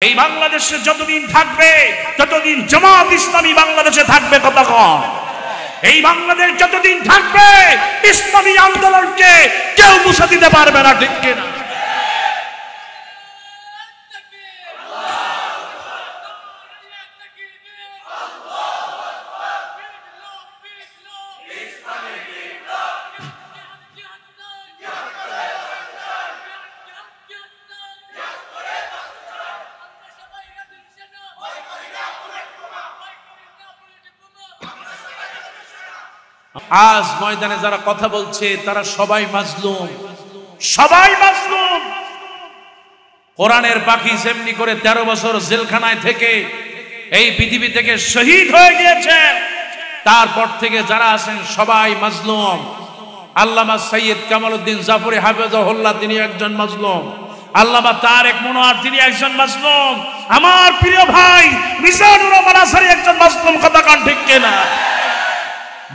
এই বাংলাদেশে যতদিন থাকবে ততদিন জামাত ইসলামী বাংলাদেশে থাকবে কতক্ষণ। এই বাংলাদেশ যতদিন থাকবে ইসলামী আন্দোলনকে কেউ মুছে দিতে পারবে না, ঠিক কিনা? আজ ময়দানে যারা কথা বলছে তারা সবাই মাজলুম, সবাই মাজলুম। কোরআনের পাখি যেমনি করে 13 বছর জেলখানায় থেকে এই পৃথিবী থেকে শহীদ হয়ে গিয়েছেন, তারপর থেকে যারা আছেন সবাই মাজলুম। আল্লামা সৈয়দ কামালউদ্দিন জাফরি হাফেজাহুল্লাহ তিনি একজন মাজলুম, আল্লামা তারেক মনোয়ার তিনি একজন মাজলুম, আমার প্রিয় ভাই মিজানুর রহমান আসারি একজন মাজলুম। কথা কান ঠিক কিনা?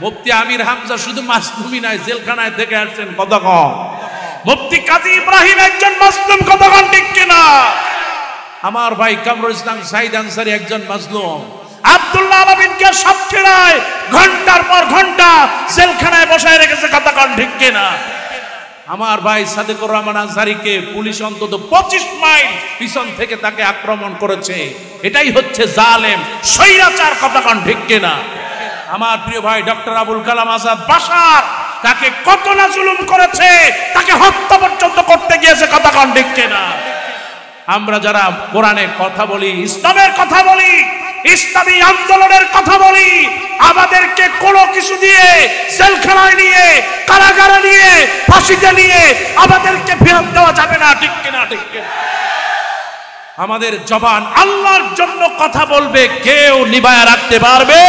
মুফতি আমির হামজা শুধু মাজলুমই নাই, জেলখানায় থেকে আসছেন। কতক্ষণ? মুফতি কাজী ইব্রাহিম একজন মাজলুম। কতক্ষণ ঠিক কিনা? আমার ভাই কামরুল ইসলাম সাইদ আনসারী একজন মাজলুম। আব্দুল্লাহ আলামিনকে সাতক্ষীরায় ঘন্টার পর ঘন্টা জেলখানায় বসায় রেখেছে। কতক্ষণ ঠিক কিনা? আমার ভাই সাদেকুর রহমান আনসারীকে পুলিশ অন্তত 25 মাইল পিছন থেকে তাকে আক্রমণ করেছে। এটাই হচ্ছে জালেম, স্বৈরাচার। কতক্ষণ ঠিক কিনা? আমার প্রিয় ভাই ডক্টর আবুল কালাম আজাদ বাশার তাকে কত না জুলুম করেছে, তাকে হত্যা পর্যন্ত করতে গিয়েছে। কতক্ষণ ঠিক কিনা? আমরা যারা কোরআনের কথা বলি, ইসলামের কথা বলি, ইসলামী আন্দোলনের কথা বলি, আমাদেরকে কোনো কিছু দিয়ে জেলখানায় নিয়ে, কারাগারে নিয়ে, ফাঁসিতে নিয়ে আমাদেরকে ফেরত দেওয়া যাবে না, ঠিক কিনা? ঠিক কিনা? আমাদের জবান আল্লাহর জন্য কথা বলবে, কেউ নিভায়া রাখতে পারবে?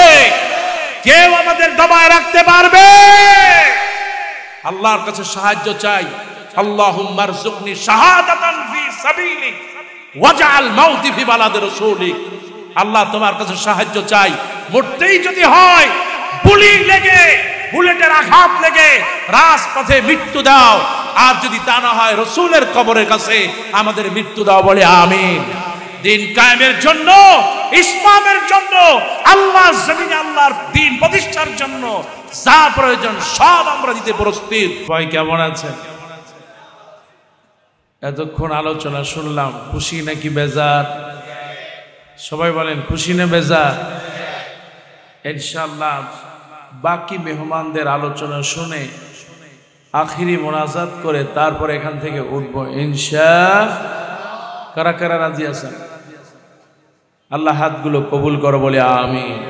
কেউ আমাদের দবায় রাখতে পারবে? আল্লাহর কাছে সাহায্য চাই। আল্লাহুম্মা রযুকনি শাহাদাতান ফি সাবিলিক ওয়াজআল মাউতি ফি বালাদি রাসূলিক। আল্লাহ তোমার কাছে সাহায্য চাই, মরতেই যদি হয় গুলি লেগে, বুলেটের আঘাত লেগে রাজপথে মৃত্যু দাও, আর যদি তা না হয় রাসূলের কবরের কাছে আমাদের মৃত্যু দাও, বলে আমিন। দিন কায়েমের জন্য, ইসলামের জন্য, আল্লাহ জমিনে আল্লাহর দিন প্রতিষ্ঠার জন্য যা প্রয়োজন সব আমরা দিতে প্রস্তুত। ভাই কেমন আছেন? এতক্ষণ আলোচনা শুনলাম, খুশি নাকি বেজার? সবাই বলেন খুশি না বেজার? ইনশাআল্লাহ বাকি মেহমানদের আলোচনা শুনে আখিরি মোনাজাত করে তারপর এখান থেকে উঠবো ইনশাআল্লাহ। কারা কারা রাজি আছেন? আল্লাহ হাতগুলো কবুল করো, বলে আমিন।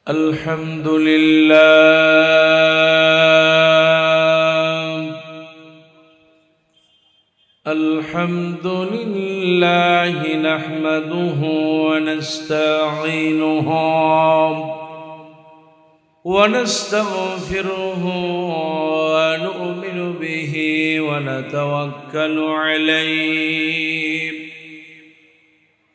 আলহামদুলিল্লাহ নাহমাদুহু ওয়া নাস্তাঈনুহু ওয়া নাস্তাগফিরুহু ওয়া নু'মিনু বিহি ওয়া নাতাওয়াক্কালু আলাইহি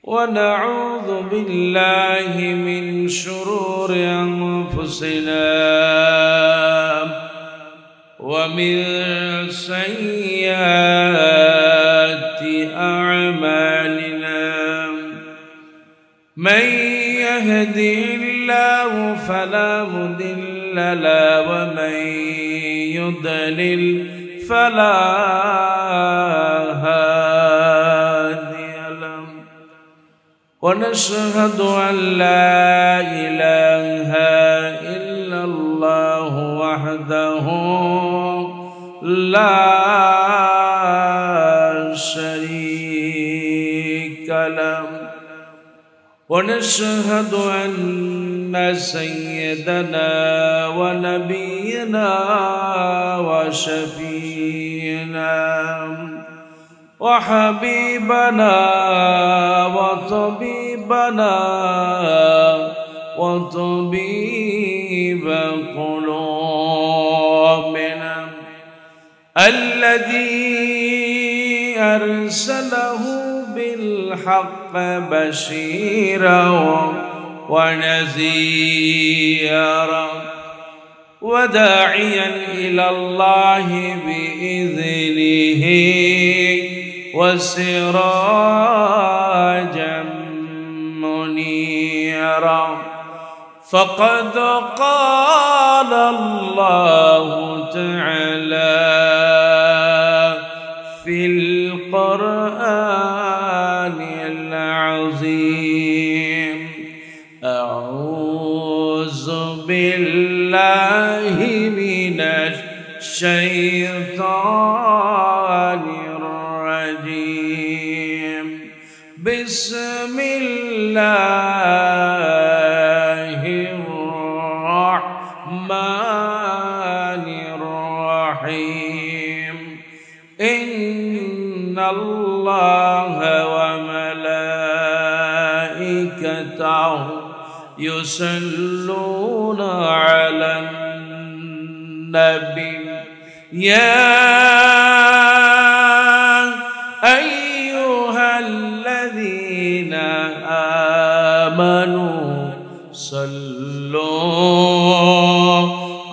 ওয়া নাউযু বিল্লাহি মিন শুরুরি আনফুসিনা ওয়া মিন সাইয়্যাতি আ'মালিনা। মান ইয়াহদিহিল্লাহু ফালা মুদিল্লা লাহু ওয়া মান يضلل فلا هادي له ونشهد أن لا إله إلا الله وحده لا شريك له ونشهد أن سيدنا ونبينا وشفينا وحبيبنا وطبيبنا وطبيب قلوبنا الذي أرسله بالحق بشيرا ونذيرا وداعيا إلى الله بإذنه وسراجا منيرا فقد قال الله تعالى في القرآن العظيم أعوذ بالله من الشيطان الرجيم بسم الله الرحمن الرحيم إن الله وملائكته يصلون على النبي يا أيها الذين آمنوا صلوا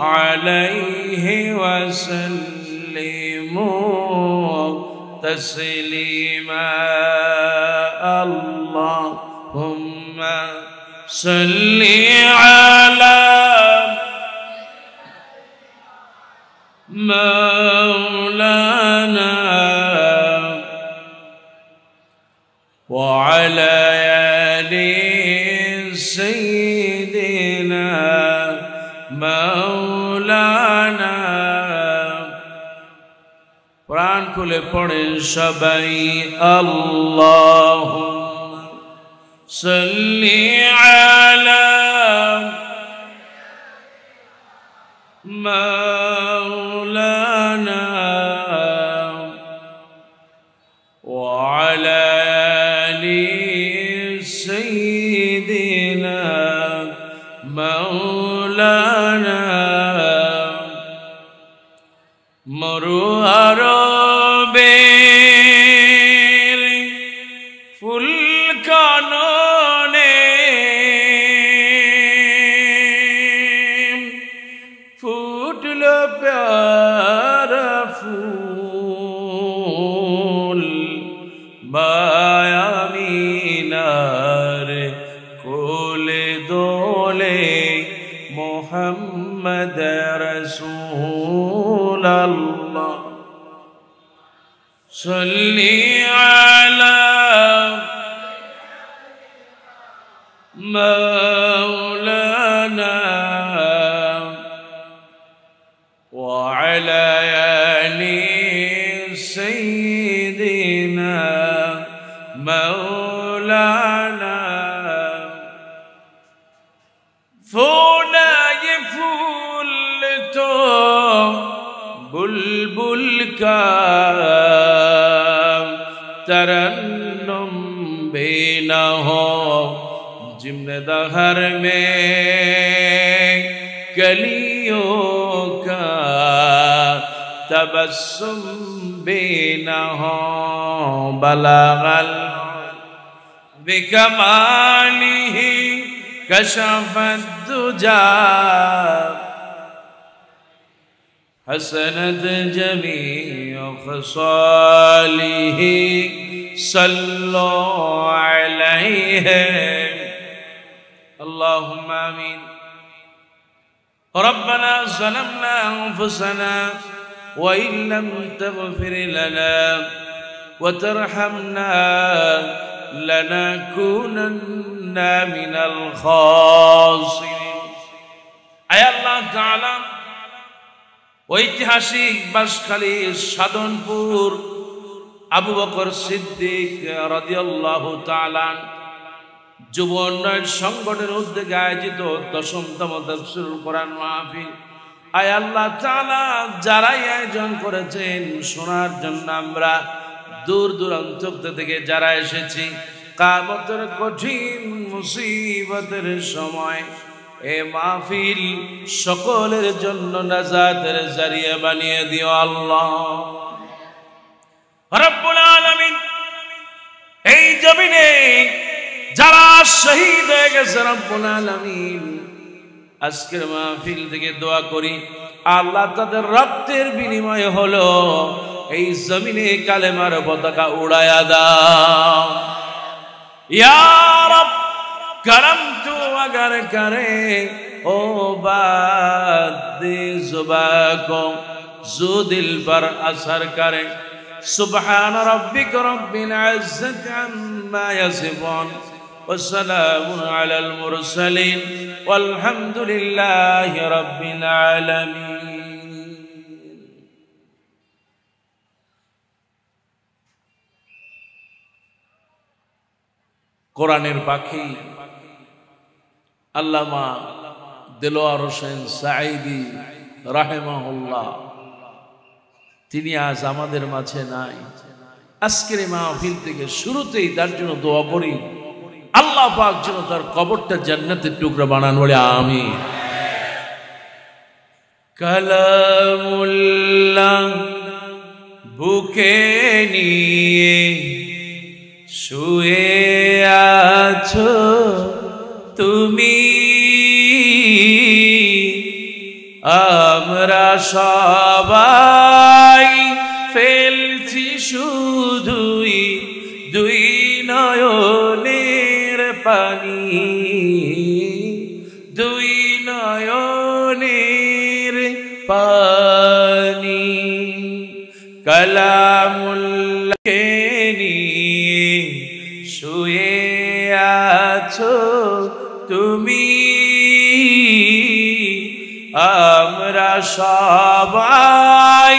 عليه وسلموا تسليما اللهم صل على مولانا وعلى آل سيدنا مولانا قرآن খুলে পড়েন সবাই اللهم صل على مولانا وعلى آل سيدنا مولانا مروار ফুল কাননে ফুটল প্যারা ফুল মায়ামিনার কোলে দোলে মোহাম্মদ রসূল আল্লাহ সাল্লি আলা مولانا وعلى آل سيدنا مولانا فولاي فول تو بلبل کا ترنم بھی نہ ہو जिम्न दहर में कलियों का तबस्सुम भी न हो बलगल बिकमालिही कशफत दुजा हसनत जमीअ खसालिही सल्लो अलैहि اللهم آمين ربنا ظلمنا أنفسنا وإن لم تغفر لنا وترحمنا لنكونن من الخاسرين أي الله تعالى ঐতিহাসিক বাঁশখালী সাধনপুর আবু বকর সিদ্দিক রাদিয়াল্লাহু তাআলা যুব উন্নয়ন সংগঠনের উদ্যোগে আয়োজিত ১০তম তাফসীরুল কোরআন মাহফিল আয় আল্লাহ তাআলা যারাই আয়োজন করেছেন শোনার জন্য আমরা দূর দূরান্ত থেকে যারা এসেছি কিয়ামতের কঠিন মুসিবতের সময় এ মাহফিল সকলের জন্য নাজাতের জারিয়া বানিয়ে দিও আল্লাহ রব্বুল আলামিন। এই জমিনে যারা শহীদ হয়ে গেছে রব্বুল আলামিন আজকের মাহফিল থেকে দোয়া করি আল্লাহ তাদের রক্তের বিনিময়ে হলো এই জমিনে কালেমার পতাকা উড়ায়া দাও ইয়া রব। करम तू अगर करे ओ बात दे जुबा को जो दिल पर असर करे। सुब्हान रब्बिक रब्बिल इज्जति अम्मा यसिफून व सलामुन अलल मुरसलीन वल्हम्दुलिल्लाहि रब्बिल आलामीन। কোরআনের পাখি আল্লামা দেলোয়ার হোসেন সাঈদী রাহিমাহুল্লাহ, তিনি আজ আমাদের মাঝে নাই। আজকের মাহফিল থেকে শুরুতেই তার জন্য দোয়া করি, আল্লাহ পাক যেন তার কবরটা জান্নাতের টুকরা বানান, বলে আমিন। কালামুল্লাহ বুকে নিয়ে শুয়ে আছো তুমি, আমরা সবাই ফেলছি শুধুই দুই নয়নের পানি, দুই নয়নের পানি। কালামুল্লাহকে নিয়ে শুয়ে আছো তুমি, আমরা সবাই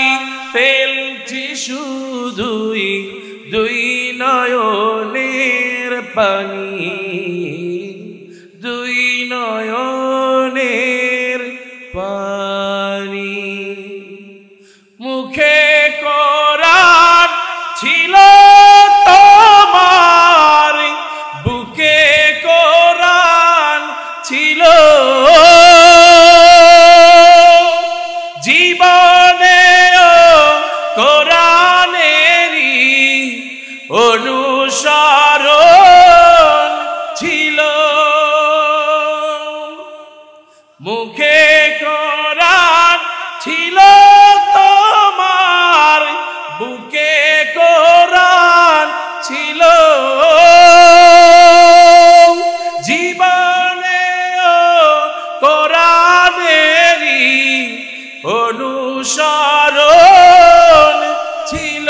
ফেলছি শুধুই দুই নয়নের পানি, দুই নয়নের পানি। মুখে কোরআন ছিল তোমার, বুকে কোরআন ছিল, জীবনেও কোরআনেরই অনুসরণ ছিল। মুখে কোরআন ছিল তোমার, বুকে কোরআন ছিল, জীবনেও কোরআনেরই অনুসরণ ছিল।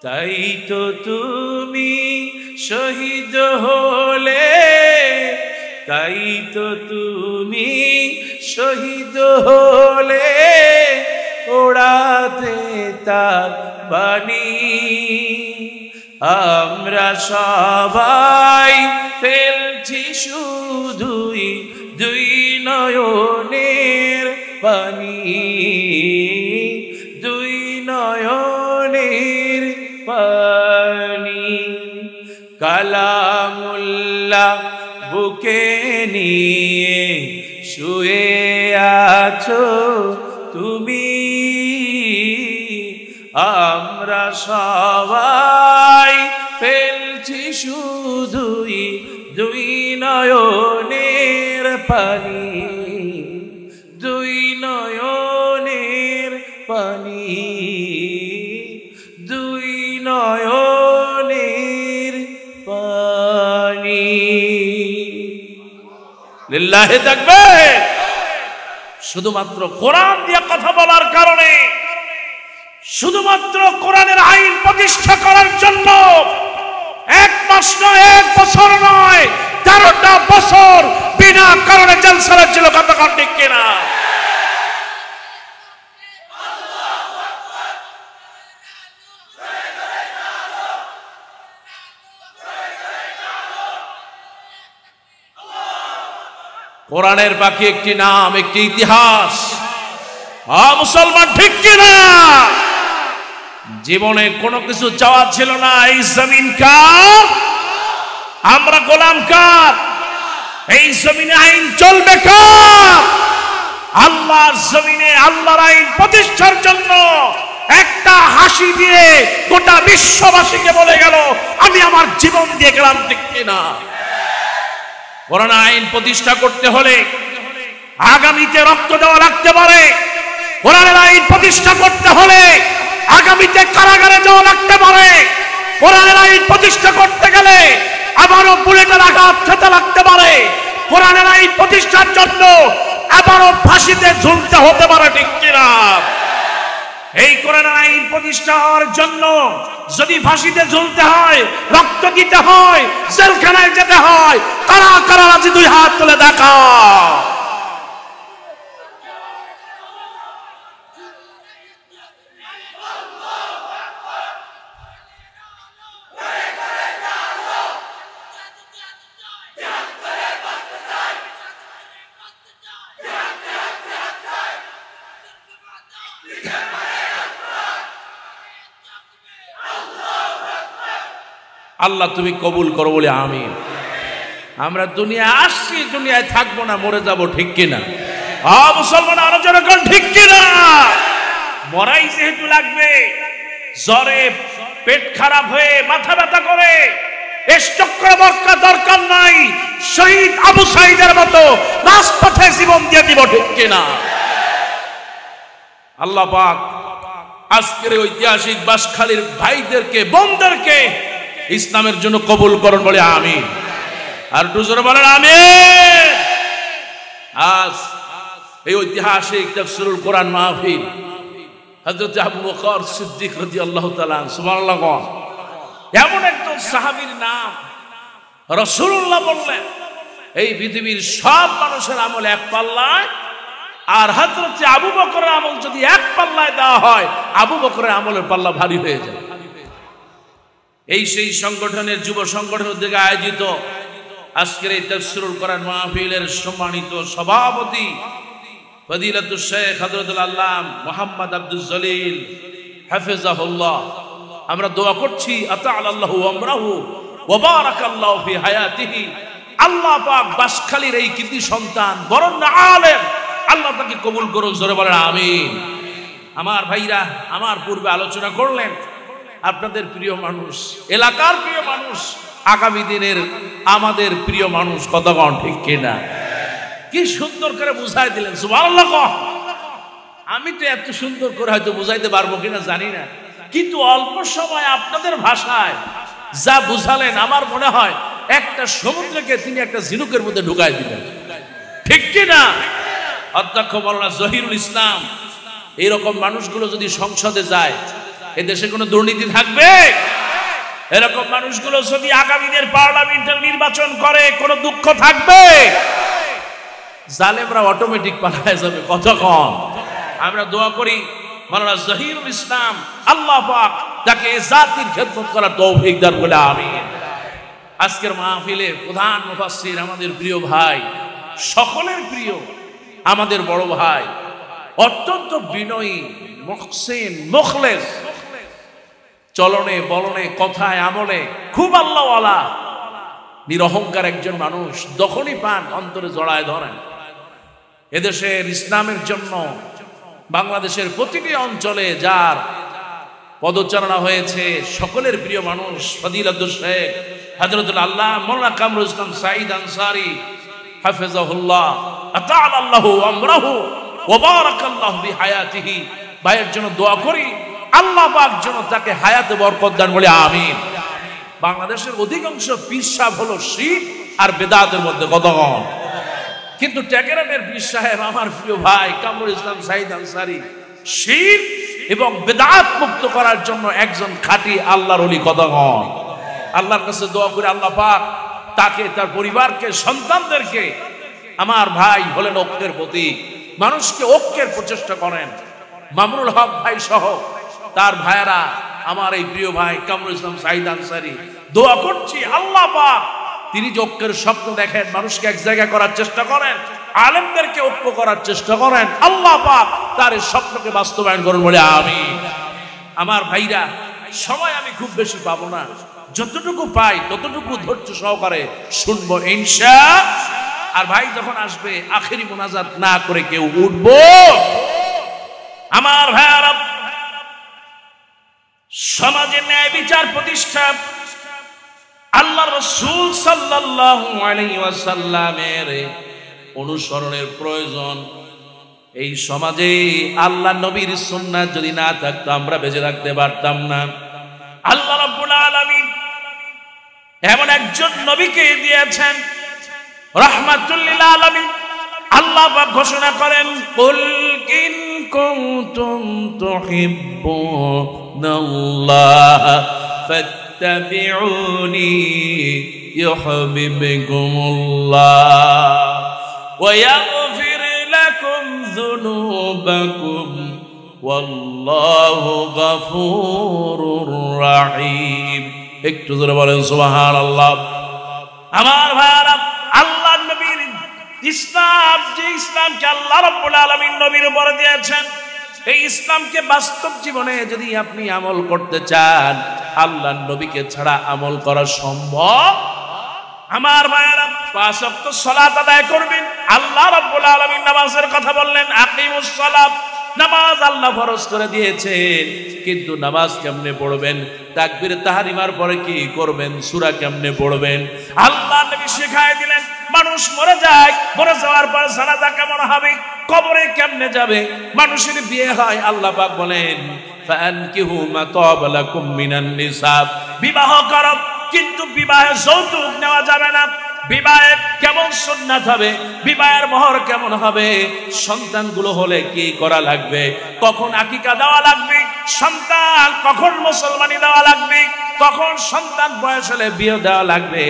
তাই তো তুমি শহীদ হলে, তাই তো তুমি শহীদ হলে, ওড়াতে তার বাণী। আমরা সবাই ফেলছি শুধুই দুই নয়নের পানি, দুই নয়নের পানি। কালামুল্লাহ বুকে নিয়ে শুয়ে আছো তুমি, আমরা সবাই ফেলছি শুধুই দুই নয়নের পানি, দুই নয়নের পানি, দুই নয়নের পানি। লিল্লাহি তাকবীর। শুধুমাত্র কোরআন দিয়ে কথা বলার কারণে, শুধুমাত্র কোরআনের আইন প্রতিষ্ঠা করার জন্য 1 মাস নয়, 1 বছর নয়, 13টা বছর বিনা কারণে জলসা ছিল। কতক্ষণ ঠিক কিনা? কোরআনের বাকি একটি নাম, একটি ইতিহাস। মুসলমান ঠিক কিনা? জীবনে কোনো কিছু চাওয়া ছিল না। এই জমিন কার? আমরা গোলাম কার? এই জমিনে আইন চলবে কার? আল্লাহর জমিনে আল্লাহর আইন প্রতিষ্ঠার জন্য একটা হাসি দিয়ে গোটা বিশ্ববাসীকে বলে গেল, আমি আমার জীবন দিয়ে গেলাম। ঠিক কিনা? কোরআন আইন প্রতিষ্ঠা করতে হলে আগামীতে রক্ত দেওয়া লাগতে পারে, কোরআনের আইন প্রতিষ্ঠা করতে হলে আগামীতে কারাগারে যাওয়া লাগতে পারে। কোরআনের আইন প্রতিষ্ঠা করতে গেলে আবারও বুলেটের আঘাত খেতে লাগতে পারে। কোরআনের আইন প্রতিষ্ঠার জন্য আবারও ফাঁসিতে ঝুলতে হতে পারে, ঠিক কিনা? এই কোরআনের আইন প্রতিষ্ঠার জন্য যদি ফাঁসিতে ঝুলতে হয়, রক্ত দিতে হয়, জেলখানায় যেতে হয়, কারা কারা রাজি? দুই হাত তুলে দেখা। আল্লাহ তুমি কবুল করো বলে আমিন। আমরা দুনিয়া আসছি, দুনিয়ায় থাকবো না, মরে যাব, ঠিক কিনা? মুসলমান আলোচনা করেন, ঠিক কিনা? মরাই যেহেতু লাগবে, জ্বরে পেট খারাপ হয়ে মাথা ব্যথা করে স্ট্রোক করে মরার দরকার নাই। শহীদ আবু সাঈদের মতো রাজপথে জীবন দিয়ে দিব, ঠিক কিনা? আল্লাহ পাক আজকের ঐতিহাসিক বাঁশখালীর ভাইদেরকে, বোনদেরকে ইসলামের জন্য কবুল করুন বলে আমিন। আর দুজনে বলেন আমিন। আজ এই ঐতিহাসিক তাফসীরুল কোরআন মাহফিল হযরত আবু বকর সিদ্দিক রাদিয়াল্লাহু তাআলা সুবহানাল্লাহ, এমন একজন সাহাবীর নাম রাসূলুল্লাহ বললেন এই পৃথিবীর সব মানুষের আমল এক পাল্লায়, আর হযরত আবু বকরের আমল যদি এক পাল্লায় দেওয়া হয়, আবু বকরের আমলের পাল্লা ভারী হয়ে যায়। এই সেই সংগঠনের যুব সংগঠন উদ্যোগে আয়োজিত আজকের এই তাফসীরুল কোরআন মাহফিলের সম্মানিত সভাপতি ফজিলাতুল শেখ হযরতুল আল্লামা মুহাম্মদ আব্দুল জলিল হাফিজাহুল্লাহ, আমরা দোয়া করছি আতাআল্লাহু আমরাহু ওয়া বারাকাল্লাহু ফি হায়াতিহি। আল্লাহ পাক বাঁশখালীর এই কৃতি সন্তান, বরণ্য আলেম, আল্লাহ তাকে কবুল করুন, জোরে বলেন আমিন। আমার ভাইরা, আমার পূর্বে আলোচনা করলেন আপনাদের প্রিয় মানুষ, এলাকার প্রিয় মানুষ, আগামী দিনের আমাদের প্রিয় মানুষ, কতক্ষণ ঠিক কিনা? কি সুন্দর করে বুঝাই দিলেন, সুবহানাল্লাহ। আমি তো এত সুন্দর করে হয়তো বুঝাইতে পারবো কিনা জানি না, কিন্তু অল্প সময় আপনাদের ভাষায় যা বুঝালেন, আমার মনে হয় একটা সমুদ্রকে তিনি একটা ঝিনুকের মধ্যে ঢুকাই দিলেন, ঠিক কিনা? অধ্যক্ষ মাওলানা জহিরুল ইসলাম, এইরকম মানুষগুলো যদি সংসদে যায়, এদেশে কোনো দুর্নীতি থাকবে? এরকম মানুষগুলো যদি আগামী দিনের পার্লামেন্টের নির্বাচন করে, কোনো দুঃখ থাকবে? জালেমরা অটোমেটিক পালায় যাবে, কতক্ষণ? আমরা দোয়া করি মাওলানা জহিরুল ইসলাম, আল্লাহ পাক তাকে জাতির খেদমত করার তৌফিক দান বলে আমিন। আজকের মাহফিলে প্রধান মুফাসসির আমাদের প্রিয় ভাই, সকলের প্রিয় আমাদের বড় ভাই, অত্যন্ত বিনয়ী, মুহসিন, মুখলেস, চলনে বলনে কথায় আমলে খুব আল্লাহওয়ালা, নিরহংকার একজন মানুষ, যখনই পান অন্তরে জড়ায় ধরেন। এদেশের ইসলামের জন্য বাংলাদেশের প্রতিটি অঞ্চলে যার পদচারণা হয়েছে, সকলের প্রিয় মানুষ ফজিলাতুল শেখ হযরতুল আল্লামা মাওলানা কামরুল ইসলাম সাঈদ আনসারী হাফিজাহুল্লাহ, আতাআল্লাহু আমরাহু ওয়া বারাকাল্লাহু ফি হায়াতিহি। ভাইয়ের জন্য দোয়া করি, আল্লাহ পাক যেন তাকে হায়াতে বরকত দান বলে আমিন। বাংলাদেশের অধিকাংশ পীর সাহেব হলো শিরক আর বেদাতের মধ্যে, কতক্ষণ? কিন্তু টেকেরানের পীর সাহেব আমার প্রিয় ভাই কামরুল ইসলাম সাঈদ আনসারী শিরক এবং বেদাত মুক্ত করার জন্য একজন খাঁটি আল্লাহর ওলি, কতক্ষণ? আল্লাহর কাছে দোয়া করে আল্লাহ পাক তাকে, তার পরিবারকে, সন্তানদেরকে, আমার ভাই হলেন ঐক্যের প্রতীক, মানুষকে ঐক্যের প্রচেষ্টা করেন। মামুনুল হক ভাই সহ তার ভাইয়েরা, আমার এই প্রিয় ভাই কামরুল ইসলাম সাঈদ আনসারী, দোয়া করছি আল্লাহ পাক তিনি যে ঐক্যের স্বপ্ন দেখেন, মানুষকে এক জায়গায় করার চেষ্টা করেন, আলেমদেরকে ঐক্য করার চেষ্টা করেন, আল্লাহ পাক তার এই স্বপ্নকে বাস্তবায়ন করুন বলে আমিন। আমার ভাইরা, সময় আমি খুব বেশি পাবো না, যতটুকু পাই ততটুকু ধৈর্য সহকারে শুনবো ইনশাআল্লাহ। আর ভাই যখন আসবে, আখেরি মোনাজাত না করে কেউ উঠবো? আমার ভাইরা, সমাজে ন্যায় বিচার প্রতিষ্ঠা, আল্লাহ রাসূল সাল্লাল্লাহু আলাইহি ওয়াসাল্লামের অনুসরণের প্রয়োজন। এই সমাজে আল্লাহ নবীর সুন্নাত যদি না থাকতো আমরা বেঁচে থাকতে পারতাম না। আল্লাহ রাব্বুল আলামিন এমন একজন নবীকে দিয়েছেন রাহমাতুল লিল আলামিন। আল্লাহ পাক ঘোষণা করেন, কুল ইন কুনতুম তুহিব্বুনাল্লাহ ফাত্তাবিউনি ইউহিব্বুকুমুল্লাহ ওয়া ইয়াগফির লাকুম যুনুবাকুম ওয়াল্লাহু গফুরুর রহিম। একটু জোরে বলেন সুবহানাল্লাহ। আমার ভাইরা, আল্লাহর নবীর ইসলাম, যে ইসলামকে আল্লাহ রাব্বুল আলামিন নবীর উপর দিয়েছেন, এই ইসলামকে বাস্তব জীবনে যদি আপনি আমল করতে চান, আল্লাহর নবীকে ছাড়া আমল করা সম্ভব? আমার ভাইরা, 5 ওয়াক্ত সালাত আদায় করবেন। আল্লাহ রাব্বুল আলামিন নামাজের কথা বললেন, আকিমুস সালাত, নামাজ আল্লাহ ফরজ করে দিয়েছেন। কিন্তু নামাজ কেমনে পড়বেন? তাকবীর তাহরিমার পরে কি করবেন? সূরা কেমনে পড়বেন? আল্লাহ নবী শেখায় দিলেন। মানুষ মরে যায়, মরে যাওয়ার পর জানাজা কেমন হবে, কবরে কেমনে যাবে, মানুষের বিয়ে হয়, আল্লাহ পাক বলেন ফানকিহু মা তাবা লাকুম মিনান নিসা, বিবাহ করো, কিন্তু বিবাহে যৌতুক নেওয়া যাবে না। বিবাহে কেমন সুন্নাত হবে, বিবাহের মোহর কেমন হবে, সন্তানগুলো হলে কি করা লাগবে, কখন আকিকা দেওয়া লাগবে, সন্তান কখন মুসলমানি দেওয়া লাগবে, কখন সন্তান বয়স হলে বিয়ে দেওয়া লাগবে,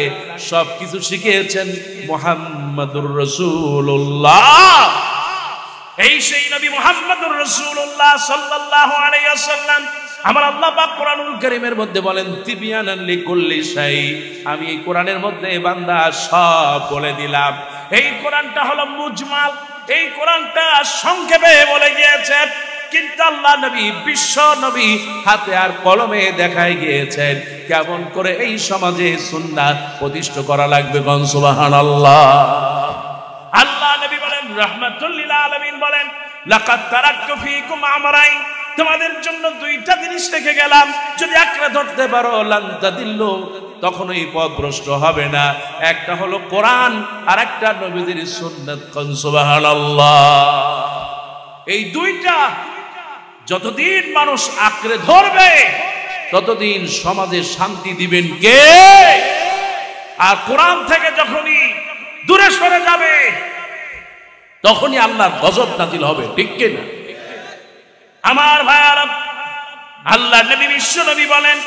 সবকিছু শিখিয়েছেন মুহাম্মাদুর রাসূলুল্লাহ। এই সেই নবী মুহাম্মাদুর রাসূলুল্লাহ সাল্লাল্লাহু আলাইহি ওয়াসাল্লাম। আমার আল্লাহ পাক কোরআনুল কারীমের মধ্যে বলেন, তিবিয়ানান লিকুল্লি শাই, আমি এই কোরআনের মধ্যে বান্দা সব বলে দিলাম। এই কোরআনটা হলো মুজমাল, এই কোরআনটা সংক্ষেপে বলে গিয়েছেন, কিন্তু আল্লাহ নবী, বিশ্ব নবী হাতে আর কলমে দেখায় গিয়েছেন কেমন করে এই সমাজে সুন্নাত প্রতিষ্ঠা করা লাগবে। কোন সুবহানাল্লাহ। আল্লাহ নবী বলেন, রাহমাতুল লিল আলামিন বলেন, লাকাদ তারাকতু ফীকুম আমরাইন, তোমাদের জন্য 2টা জিনিস রেখে গেলাম, যদি আঁকড়ে ধরতে পারো লান তাদিল্লু, তখনই পথভ্রষ্ট হবে না। একটা হলো কোরআন, আর একটা নবীদের সুন্নাত। কোন সুবহানাল্লাহ। এই 2টা যতদিন মানুষ আঁকড়ে ধরবে, ততদিন সমাজে শান্তি দিবেন কে? আর কোরআন থেকে যখনই দূরে সরে যাবে, তখনই আল্লাহর গজব নাজিল হবে। ঠিক কি না? আমার ভাইয়ারা, আল্লাহ নবী, বিশ্ব নবী বলেন,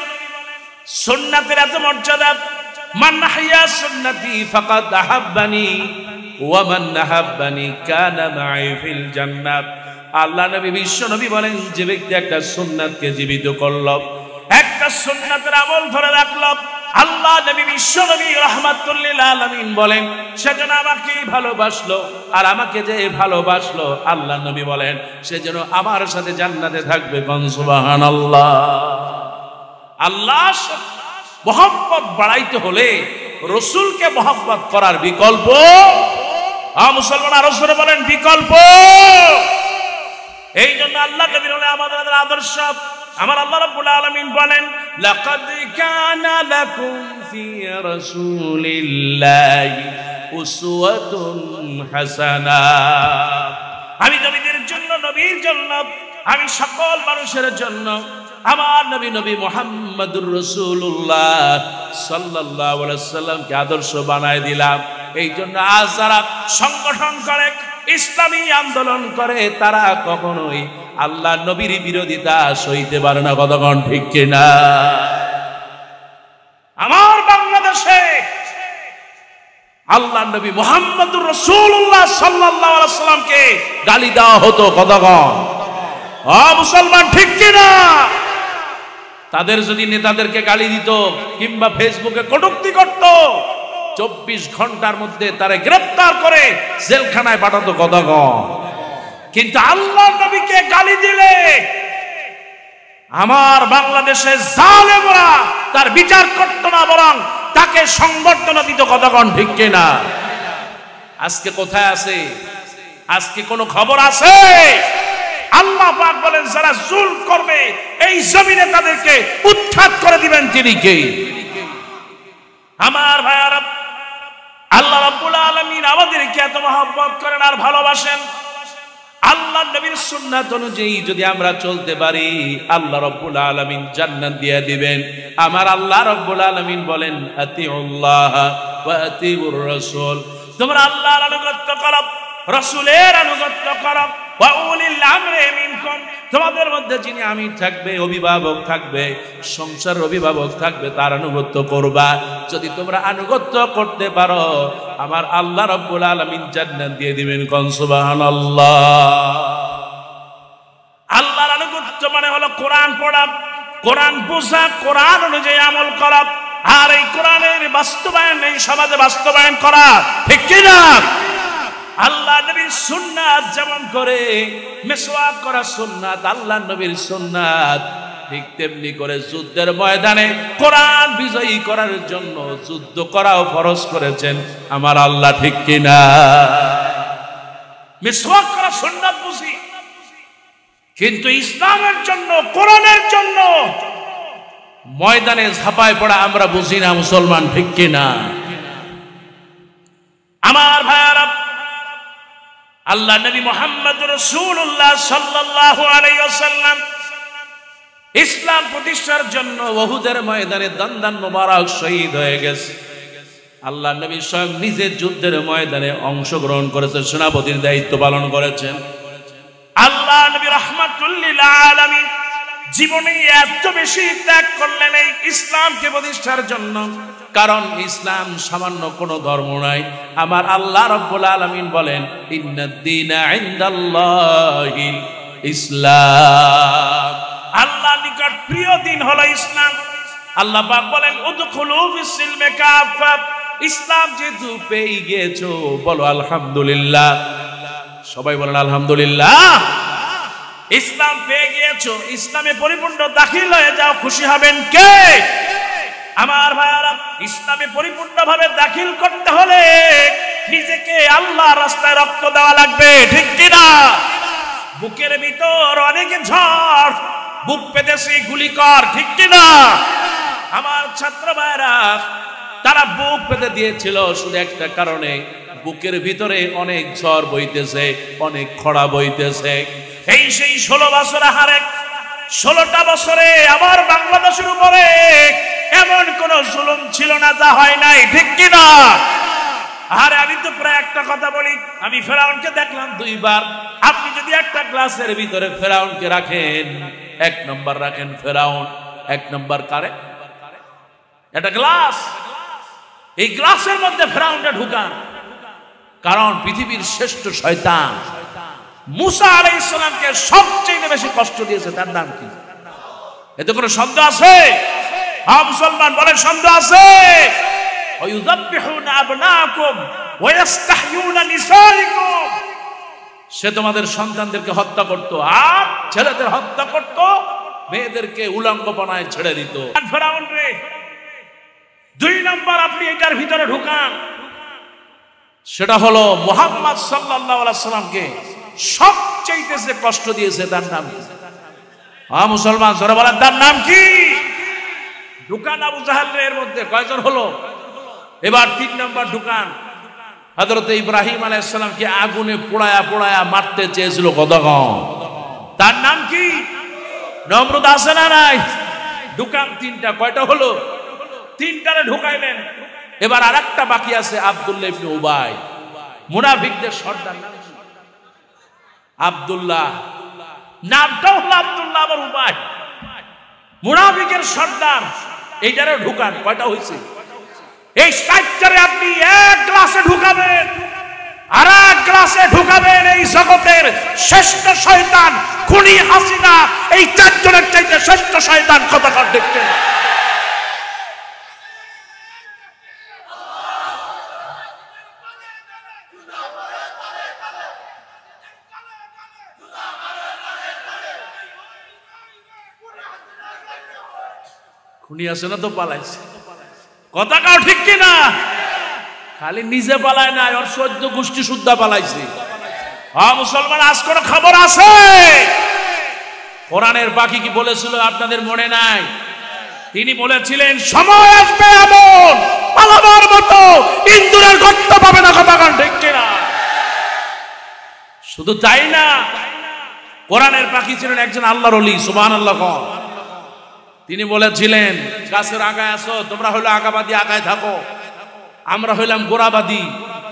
সুন্নাতের এত মর্যাদা, মান নাহিয়া সুন্নতি ফাকাদ আহাব্বানি ওয়া মান নাহাব্বানি কানা মাই ফিল জান্নাত। আল্লাহ নবী, বিশ্ব নবী বলেন, যে ব্যক্তি একটা সুন্নাতকে জীবিত করলো, একটা সুন্নাতের আমল ধরে রাখলো, আল্লাহ নবী, বিশ্ব নবী রাহমাতুল লিল আলামিন বলেন, সেজন্য আমাকে ভালোবাসলো, আর আমাকে যে ভালোবাসলো, আল্লাহ নবী বলেন, সেজন্য আমার সাথে জান্নাতে থাকবে। কোন সুবহানাল্লাহ। আল্লাহ মহব্বত বাড়াইতে হলে রাসূলকে মহব্বত করার বিকল্প, মুসলমান আরো জোরে বলেন, বিকল্প। এই জন্য আল্লাহ নবী হলেন আমাদের আদর্শ। আমার আল্লাহ রাব্বুল আলামিন বলেন, লাকাদ কানা লাকুম ফি রাসূলিল্লাহি উসওয়াতুন হাসানাহ। আমি নবীদের জন্য, নবীর জন্য, আমি সকল মানুষের জন্য আমার নবী, নবী মুহাম্মাদুর রাসূলুল্লাহ সাল্লাল্লাহু আলাইহি ওয়াসাল্লামকে আদর্শ বানায় দিলাম। এই জন্য আজ যারা সংগঠন করে, ইসলামী আন্দোলন করে, তারা কখনোই আল্লাহ নবীর বিরোধিতা সইতে পারে না। কতক্ষণ ঠিক কিনা? আমার বাংলাদেশে আল্লাহ নবী মুহাম্মাদুর রাসূলুল্লাহ সাল্লাল্লাহু আলাইহি ওয়াসাল্লামকে গালি দেওয়া হতো। কতক্ষণ? মুসলমান ঠিক কিনা? তাদের যদি নেতাদেরকে গালি দিত কিংবা ফেসবুকে কটূক্তি করত, 24 ঘন্টার মধ্যে তারা গ্রেফতার করে জেলখানায় পাঠাতো। কতক্ষণ? কিন্তু আল্লাহ নবীকে গালি দিলে আমার বাংলাদেশে জালেমরা তার বিচার করত না, বরং তাকে সংবর্ধনা দিত। কতক্ষণ ঠিক কিনা? আজকে কোথায় আছে? আজকে কোনো খবর আছে? আল্লাহ পাক বলেন, যারা জুলম করবে এই জমিনে তাদেরকে উৎখাত করে দিবেন। তিনি কে? আমার ভাইয়ারা, আল্লাহ রাব্বুল আলামিন আমাদেরকে এত মহব্বত করেন আর ভালোবাসেন। আল্লাহ নবীর সুন্নাত অনুযায়ী যদি আমরা চলতে পারি আল্লাহ রাব্বুল আলামিন জান্নাত দিয়ে দিবেন। আমার আল্লাহ রাব্বুল আলামিন বলেন আতিউল্লাহ ওয়া আতিউর রাসূল, তোমরা আল্লাহর আনুগত্য করো, রাসূলের আনুগত্য করো, ওয়া উলিল আমরি মিনকুম, তোমাদের মধ্যে যিনি আমির থাকবে, অভিভাবক থাকবে, সংসারের অভিভাবক থাকবে, তার আনুগত্য করবা। যদি তোমরা আনুগত্য করতে পারো আমার আল্লাহ রাব্বুল আলামিন জান্নাত দিয়ে দিবেন। কোন সুবহানাল্লাহ। আল্লাহর আনুগত্য মানে হলো কোরআন পড়া, কোরআন বোঝা, কোরআন অনুযায়ী আমল করা, আর এই কোরআনের বাস্তবায়ন এই সমাজে বাস্তবায়ন করা, ঠিক কি না? আল্লাহ নবীর সুন্নাত যেমন করে মিসওয়াক করা সুন্নাত, আল্লাহ নবীর সুন্নাত ঠিক তেমনি করে যুদ্ধের ময়দানে কোরআন বিজয়ী করার জন্য যুদ্ধ করাও ফরজ করেছেন আমার আল্লাহ, ঠিক কিনা? মিসওয়াক করা সুন্নাত বুঝি, কিন্তু ইসলামের জন্য, কোরআনের জন্য ময়দানে ঝাঁপায় পড়া আমরা বুঝি না মুসলমান, ঠিক কিনা? আমার ভাইয়ারা, আল্লাহ নবী মুহাম্মদ রাসূলুল্লাহ সাল্লাল্লাহু আলাইহি ওয়াসাল্লাম ইসলাম প্রতিষ্ঠার জন্য উহুদের ময়দানে দন্দান মোবারক শহীদ হয়ে গেছে। আল্লাহ নবী স্বয়ং নিজে যুদ্ধের ময়দানে অংশগ্রহণ করেছেন, সেনাপতির দায়িত্ব পালন করেছেন। আল্লাহ নবী রাহমাতুল লিল আলামিন জীবনে এত বেশি ত্যাগ করলেন এই ইসলামকে প্রতিষ্ঠার জন্য, কারণ ইসলাম সামান্য কোনো ধর্ম নাই। আমার আল্লাহ রাব্বুল আলামিন বলেন ইন্নাদ-দীনা ইনদাল্লাহিল ইসলাম, আল্লাহর নিকট প্রিয় দিন হলো ইসলাম। আল্লাহ পাক বলেন উদখুলু ফিস-সিলমি কাফা, ইসলাম যেহেতু পেয়ে গিয়েছো বলো আলহামদুলিল্লাহ। সবাই বলেন আলহামদুলিল্লাহ। ইসলাম পেয়ে গিয়েছো, ইসলামে পরিপূর্ণ দাখিল হয়ে যাও, খুশি হবেন কে? আমার ভাইয়ারা, ইসলামে পরিপূর্ণভাবে দাখিল করতে হলে নিজেকে আল্লাহর রাস্তায় রক্ত দেওয়া লাগবে, ঠিক কিনা? বুকের ভিতর অনেক ঝড়, বুক পেতেছে গুলি কর, ঠিক কিনা? আমার ছাত্র ভাইরা তারা বুক পেতে দিয়েছিল শুধু একটা কারণে, বুকের ভিতরে অনেক ঝড় বইতেছে, অনেক খরা বইতেছে। এই সেই 16 বছর হারে 16টা বছরে আবার বাংলাদেশের উপরে এমন কোন জুলুম ছিল না যা হয় নাই, ঠিক কিনা? আরে আমি তো প্রায় একটা কথা বলি, আমি ফেরাউনকে দেখলাম 2 বার। আপনি যদি একটা গ্লাসের ভিতরে ফেরাউনকে রাখেন, 1 নম্বর রাখেন ফেরাউন, 1 নম্বর কারে? এটা গ্লাস, এই গ্লাসের মধ্যে ফেরাউনটা ঢুকান, কারণ পৃথিবীর শ্রেষ্ঠ শয়তান মুসা আলাইহিস সালামকে সবচেয়ে বেশি কষ্ট দিয়েছে, তার নাম কি? এতে কোনো সন্দেহ আছে? হ্যাঁ মুসলমান বলেন, সন্দেহ আছে? ওয়ায়ুযাব্বিহুনা আবনাকুম ওয়া ইস্তাহয়ুনা নিসাইকুম, সে তোমাদের সন্তানদেরকে হত্যা করত আর ছেলেদের হত্যা করত, মেয়েদেরকে উলঙ্গ বানায় ছেড়ে দিত। ফেরাউন রে 2 নম্বর আপনি এটার ভিতরে ঢুকান, সেটা হলো মুহাম্মদ সাল্লাল্লাহু আলাইহি সাল্লামকে সবচেয়ে যে কষ্ট দিয়েছে, তার নাম কি? হ্যাঁ মুসলমান জোরে বলেন, তার নাম কি? ঢুকান আবু জাহেল এর মধ্যে। কয়জন হলো? এবার 3 নম্বর ঢুকান হযরত ইব্রাহিম আলাইহিস সালামকে আগুনে পোড়ায়া পোড়ায়া মারতে চেয়েছিল কতক্ষণ, তার নাম কি? নমরুদ আছে না নাই? ঢুকান 3টা। কয়টা হলো? 3টারে ঢুকাইলেন। এবার আরেকটা বাকি আছে, আব্দুল্লাহ ইবনে উবাই, মুনাফিকদের সর্দার। নাম কি? আব্দুল্লাহ, নামটাও হলো আব্দুল্লাহ আবার উবাই, মুনাফিকের সর্দার। এইটারে ঢুকান। কয়টা হয়েছে? এই 4টারে আপনি 1 গ্লাসে ঢুকাবেন, আর 1 গ্লাসে ঢুকাবেন এই জগতের শ্রেষ্ঠ শয়তান খুনি হাসিনা। এই 4 জনের চাইতে শ্রেষ্ঠ শয়তান কতক্ষণ দেখছেন? খুনি আছে না তো পালাইছে, কথা কাও ঠিক কিনা? খালি নিজে পালায় না, ওর 14 গোষ্ঠী শুদ্ধা পালাইছে। হ্যাঁ মুসলমান, আজ কোন খবর আছে? কোরআনের বাকি কি বলেছিল আপনাদের মনে নাই? তিনি বলেছিলেন সময় আসবে এমন পালাবার মতো ইন্দুরের গর্ত পাবে না, কথা কাও ঠিক কিনা? শুধু তাই না, কোরআনের পাখি ছিলেন একজন আল্লাহর ওলি, সুবহানাল্লাহ। তিনি বলেছিলেন, গাছের আগায় আসো, তোমরা হইলো আগাবাদী, আগায় থাকো, আমরা হইলাম গোড়াবাদী।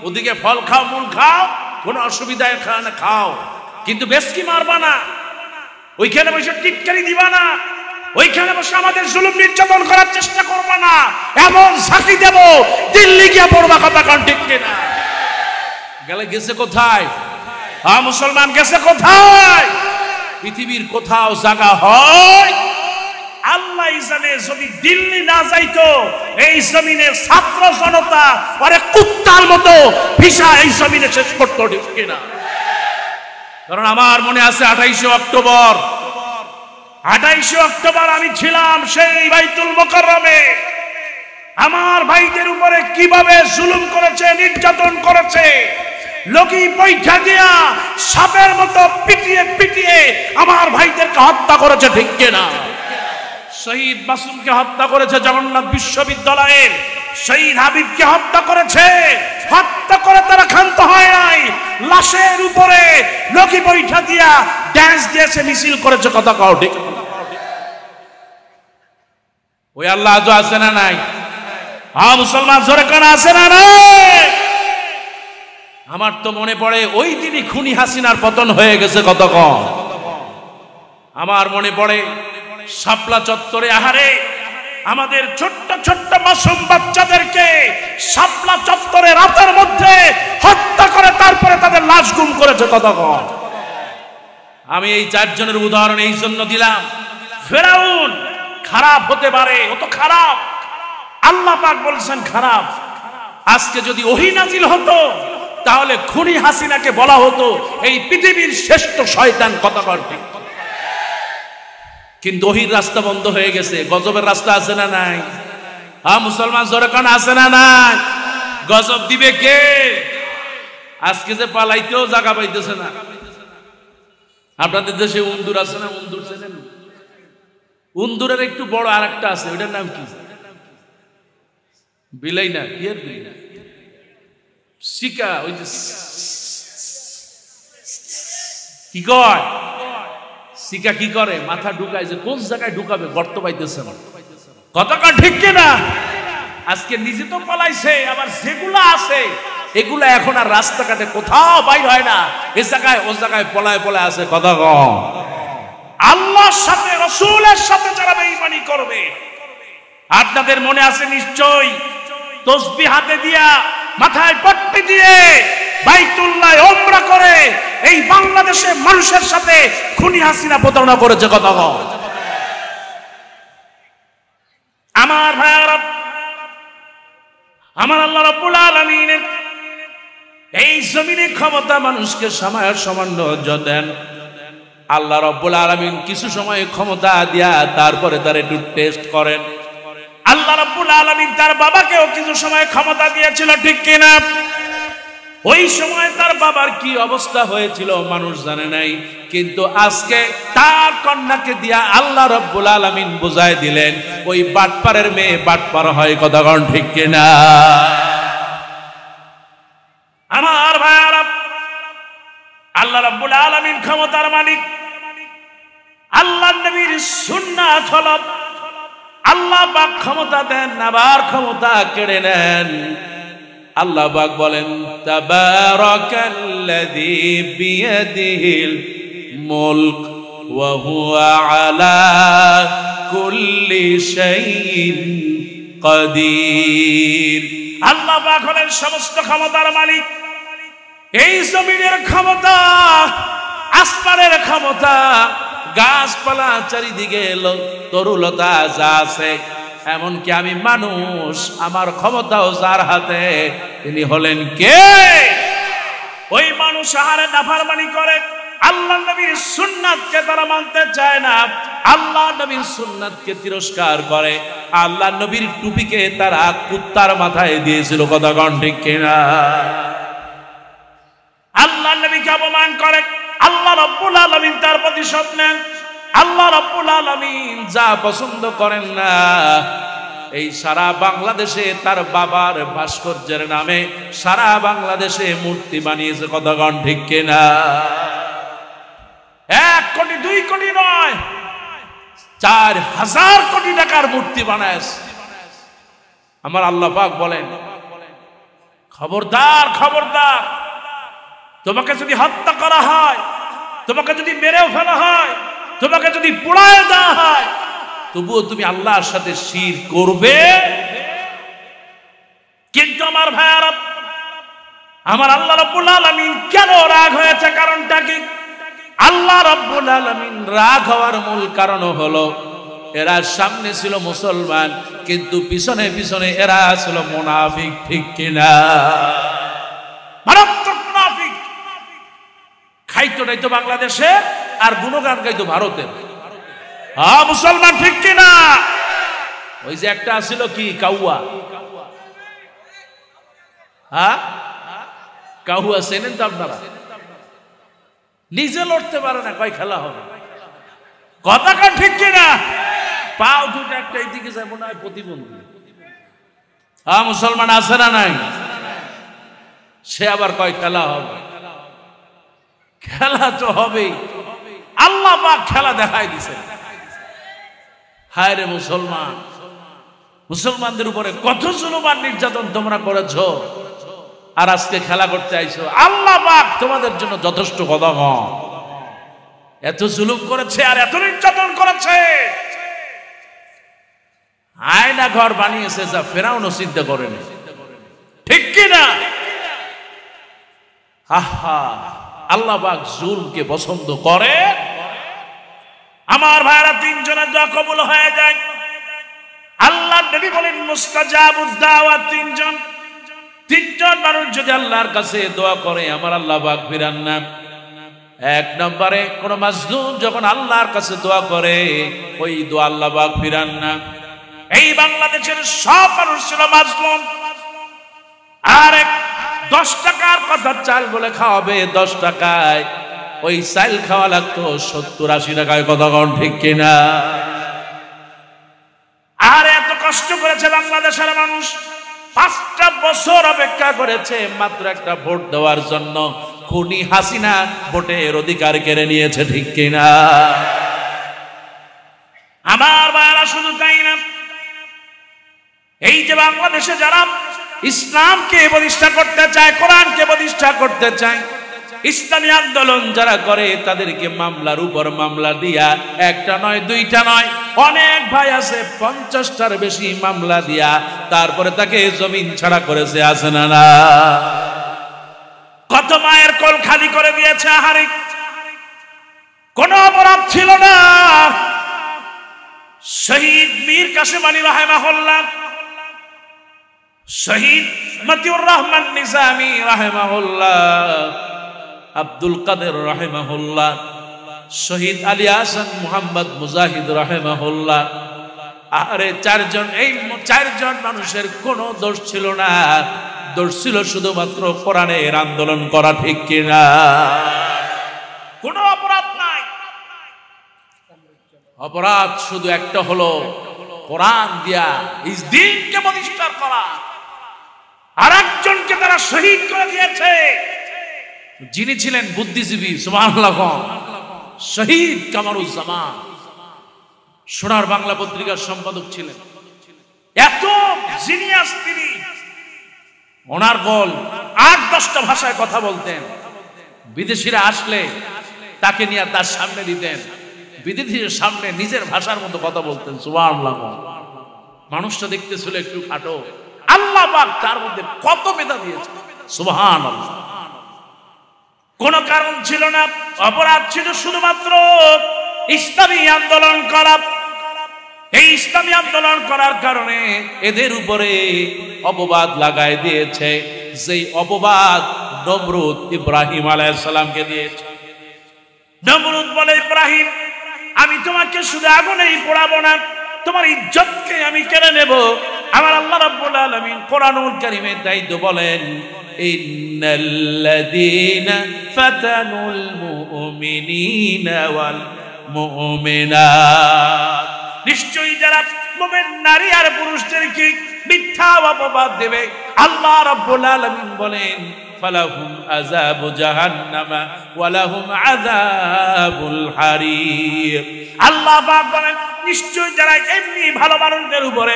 ওদিকে ফল খাও, মূল খাও, কোনো অসুবিধায় খাও, কিন্তু বেশকি মারবা না, ওইখানে বসে টিটকারি দিবা না, ওইখানে বসে আমাদের জুলুম নির্যাতন করার চেষ্টা করবা না, এমন সাকি দেব দিল্লি গিয়া পড়বা। কথা কান ঠিক কিনা? গেলে গেছে কোথায়? মুসলমান গেছে কোথায়? পৃথিবীর কোথাও জায়গা হয় আল্লাহ জানে, যদি দিল্লি না যাইতো এই জমিনের ছাত্র জনতা আরে কুত্তার মতো ভিসা এই জমিনে শেষ করতো, ঠিক কিনা? কারণ আমার মনে আছে 28শে অক্টোবর আমি ছিলাম সেই বাইতুল মুকাররমে। আমার ভাইদের উপরে কিভাবে জুলুম করেছে, নির্যাতন করেছে, লগি পয়ঠা দিয়া সাপের মতো পিটিয়ে পিটিয়ে আমার ভাইদেরকে হত্যা করেছে, ঠিক কিনা? শহীদ মাসুমকে হত্যা করেছে জগন্নাথ বিশ্ববিদ্যালয়ের, শহীদ হাবিবকে হত্যা করেছে। হত্যা করে তারা ক্ষান্ত হয় নাই, লাশের উপরে লগি বৈঠা দিয়া ড্যান্স দিয়েছে, মিছিল করেছে। কথা কও ঠিক? ওই আল্লাহ আজও আছে না নাই? মুসলমান জোরে কোন আছে না নাই? আমার তো মনে পড়ে ওই দিনই খুনি হাসিনার পতন হয়ে গেছে। কত কম আমার মনে পড়ে শাপলা চত্বরে, আহারে আমাদের ছোট্ট ছোট্ট মাসুম বাচ্চাদেরকে শাপলা চত্বরে রাতের মধ্যে হত্যা করে তারপরে তাদের লাশ গুম করেছে। কত কম আমি এই চারজনের উদাহরণ এই জন্য দিলাম, ফেরাউন খারাপ হতে পারে, ও তো খারাপ, আল্লাহ পাক বলছেন খারাপ। আজকে যদি ওহী নাজিল হতো তাহলে খুনি হাসিনাকে বলা হতো এই পৃথিবীর শ্রেষ্ঠ শয়তান। কথা বল ঠিক? কিন্তু ওহির রাস্তা বন্ধ হয়ে গেছে, গজবের রাস্তা আছে না নাই? মুসলমান জোরে কোন আছে না নাই? গজব দিবে কে? আজকে যে পালাইতেও জায়গা পাইতেছে না। আপনাদের দেশে উন্দুর আছে না? উন্দুর চেনেন? উন্দুরের একটু বড় আর একটা আছে, ওইটার নাম কি? বিলাই না, বিয়ের বিলাই না, শিকা। ওই যে কি কয় শিকা কি করে? মাথা ঢুকায়, যে কোন জায়গায় ঢুকাবে গর্ত পাইতেছে না। কতটা ঠিক কিনা? আজকে নিজে তো পালাইছে, আবার যেগুলা আছে এগুলা এখন আর রাস্তাঘাটে কোথাও বাইর হয় না, এ জায়গায় ও জায়গায় পলায় পলায় আছে। কথা কম আল্লাহর সাথে রাসূলের সাথে যারা বেঈমানি করবে, আপনাদের মনে আছে নিশ্চয়ই, তসবিহ হাতে দিয়া মাথায় পট্টি দিয়ে বাইতুল্লাহ উমরা করে এই বাংলাদেশের মানুষের সাথে খুনি হাসিনা প্রতারণা করেছে। কথা কম আমার ভাইরা, আমার আল্লাহ রাব্বুল আলামিনের এই জমিনে ক্ষমতা মানুষকে সামান্য দেন। আল্লাহ রাব্বুল আলামিন কিছু সময় ক্ষমতা দিয়া তারপরে তার একটু টেস্ট করেন। আল্লাহ রাব্বুল আলামিন তার বাবাকেও কিছু সময় ক্ষমতা দিয়েছিল, ঠিক কিনা? ওই সময় তার বাবার কি অবস্থা হয়েছিল মানুষ জানে নাই, কিন্তু আজকে তার কন্যাকে দিয়া আল্লাহ রাব্বুল আলামিন বুঝাই দিলেন ওই বাটপারের মেয়ে বাটপার হয়। কথা কোন ঠিক কিনা? আমার ভাইরা, আল্লাহ রাব্বুল আলামিন ক্ষমতার মালিক। আল্লাহ নবীর সুন্নাত হলো আল্লাহ পাক ক্ষমতা দেন, আবার ক্ষমতা কেড়ে নেন। আল্লাহ পাক বলেন তাবারাকাল্লাযী বিয়াদিহিল মুলক ওয়া হুয়া আলা কুল্লি শাইইন কাদির। আল্লাহ পাক হলেন সমস্ত ক্ষমতার মালিক। এই জমিনের ক্ষমতা, আসমানের ক্ষমতা, গাছপালা চারিদিকে তরুলতা যা আছে, এমনকি আমি মানুষ, আমার ক্ষমতাও যার হাতে, তিনি হলেন কে? ওই মানুষ আহারে নাফরমানি করে, আল্লাহ নবীর সুন্নাতকে তারা মানতে চায় না, আল্লাহ নবীর সুন্নাতকে তিরস্কার করে, আল্লাহ নবীর টুপিকে তারা কুত্তার মাথায় দিয়েছিল। কথা কোন ঠিক কিনা? আল্লাহ নবীকে অপমান করে, আল্লাহ রাব্বুল আলামিন তার প্রতিশোধ নেন। আল্লাহ রাব্বুল আলামিন যা পছন্দ করেন না, এই সারা বাংলাদেশে তার বাবার ভাস্কর্যের নামে সারা বাংলাদেশে মূর্তি বানিয়েছে। কথা কোন ঠিক কিনা? 1 কোটি 2 কোটি নয়, 4000 কোটি টাকার মূর্তি বানায়। আমার আল্লাহ পাক বলেন, খবরদার খবরদার, তোমাকে যদি হত্যা করা হয়, তোমাকে যদি মেরেও ফেলা হয়, তোমাকে যদি পোড়ায় দেওয়া হয়, তবুও তুমি আল্লাহর সাথে শিরক করবে। কিন্তু আমার ভাইয়ারা, আমার আল্লাহ রাব্বুল আলামিন কেন রাগ হয়েছে, কারণটা কি? আল্লাহ রাব্বুল আলামিন রাগ হওয়ার মূল কারণ হলো এরা সামনে ছিল মুসলমান, কিন্তু পিছনে পিছনে এরা ছিল মুনাফিক। ঠিক কিনা? মারাত্মক মুনাফিক। খাইতো নাইতো বাংলাদেশে আর গুণগান গাইতো ভারতের। হ্যাঁ মুসলমান, ঠিক কিনা? ওই যে একটা ছিল কি, কাউয়া। হ্যাঁ কাউয়া চেনেন তো আপনারা? নিজে লড়তে পারে না, কয় খেলা হবে। কথা কার ঠিক কিনা? পাও দুটো একটা এইদিকে যায়, মনে হয় প্রতিবন্ধী। হ্যাঁ মুসলমান আছে না নাই? সে আবার কয় খেলা হবে। খেলা তো হবেই, আল্লাহ পাক খেলা দেখাই দিছে। হায় রে মুসলমান, মুসলমানদের উপরে কত জুলুম আর নির্যাতন তোমরা করেছো, আর আজকে খেলা করতে আইছো। আল্লাহ পাক তোমাদের জন্য যথেষ্ট কদম। এত জুলুম করেছে আর এত নির্যাতন করেছে, আয়না ঘর বানিয়েছে যা ফেরাউনও চিন্তা করেনি। ঠিক কিনা? আহা, আল্লাহ পাক জুলকে পছন্দ করে। আমার ভাইরা, 3 জনের দোয়া কবুল হয়ে যায়। আল্লাহ নবী বলেন মুস্তাজাবুদ দাওয়াত। 3 জন মানুষ যদি আল্লাহর কাছে দোয়া করে, আমার আল্লাহ পাক ফিরান না। 1 নম্বরে কোন মাজলুম যখন আল্লাহর কাছে দোয়া করে, ওই দোয়া আল্লাহ পাক ফিরান না। এই বাংলাদেশের সব মানুষ ছিল মাজলুম। আর 10 টাকার কথা চাল বলে খাওয়াবে, 10 টাকায় ওই চাল খাওয়া লাগতো 70-80 টাকায়। কথা কোন ঠিক কিনা? আর এত কষ্ট করেছে বাংলাদেশের মানুষ, 5টা বছর অপেক্ষা করেছে মাত্র একটা ভোট দেওয়ার জন্য। খুনি হাসিনা ভোটের অধিকার কেড়ে নিয়েছে। ঠিক কিনা? আমার ভাইরা, শুধু তাই না, এই যে বাংলাদেশে যারা ইসলামকে প্রতিষ্ঠা করতে চায়, কোরআনকে প্রতিষ্ঠা করতে চায়, ইসলামী আন্দোলন যারা করে, তাদেরকে মামলার উপর মামলা দিয়া, 1টা নয় 2টা নয়, অনেক ভাই আছে 50টার বেশি মামলা দিয়া তারপরে তাকে জমিন ছাড়া করেছে। আছে না না? কত মায়ের কোল খালি করে দিয়েছে। আহারে, কোন অপরাধ ছিল না। শহীদ মীর কাসেম আলী রাহিমাহুল্লাহ, শহীদ মতিউর রহমান নিজামী রাহিমাহুল্লাহ, আব্দুল কাদের রাহিমাহুল্লাহ, শহীদ আলী হাসান মুহাম্মদ মুজাহিদ রাহিমাহুল্লাহ। আরে 4 জন, এই 4 জন মানুষের কোনো দোষ ছিল না। দোষ ছিল শুধুমাত্র কোরআনের আন্দোলন করা। ঠিক কিনা? কোনো অপরাধ নাই। অপরাধ শুধু একটা হলো, কোরআন দিয়া এই দ্বীনকে প্রতিষ্ঠা করা। আর একজনকে তারা শহীদ করে দিয়েছে, যিনি ছিলেন বুদ্ধিজীবী। সুবহানাল্লাহ। শহীদ কামরুজ্জামান সোনার বাংলা পত্রিকার সম্পাদক ছিলেন। এত জিনিয়াস তিনি। ওনার বল 8-10টা ভাষায় কথা বলতেন। বিদেশিরা আসলে তাকে নিয়ে তার সামনে দিতেন, বিদেশিদের সামনে নিজের ভাষার মতো কথা বলতেন। সুবহানাল্লাহ। মানুষটা দেখতে ছিল একটু খাটো, আল্লাহ পাক তার মধ্যে কত মেধা দিয়েছে। সুবহানাল্লাহ। কোন কারণ ছিল না, অপরাধ ছিল শুধুমাত্র ইসলামী আন্দোলন করা। এই ইসলামী আন্দোলন করার কারণে এদের উপরে অপবাদ লাগাই দিয়েছে, যেই অপবাদ নমরুদ ইব্রাহিম আলাইহিস সালামকে দিয়েছে। নমরুদ বলে, ইব্রাহিম, আমি তোমাকে শুধু আগুনেই পোড়াবো না, তোমার ইজ্জতকে আমি কেড়ে নেব। আমার আল্লাহ রাব্বুল আলামিন কোরআনুল কারীমে তাই তো বলেন, ইন্নাল্লাযীনা ফাতানুল মুমিনিনা ওয়াল মুমিনাত, নিশ্চয়ই যারা মুমিন নারী আর পুরুষদেরকে মিথ্যা অপবাদ দেবে, আল্লাহ রাব্বুল আলামিন বলেন ফালাহুম আযাবু জাহান্নামা ওয়া লাহুম আযাবুল হারিক। আল্লাহ পাক বলেন, নিশ্চয় যারা এমনি ভালো মানুষদের উপরে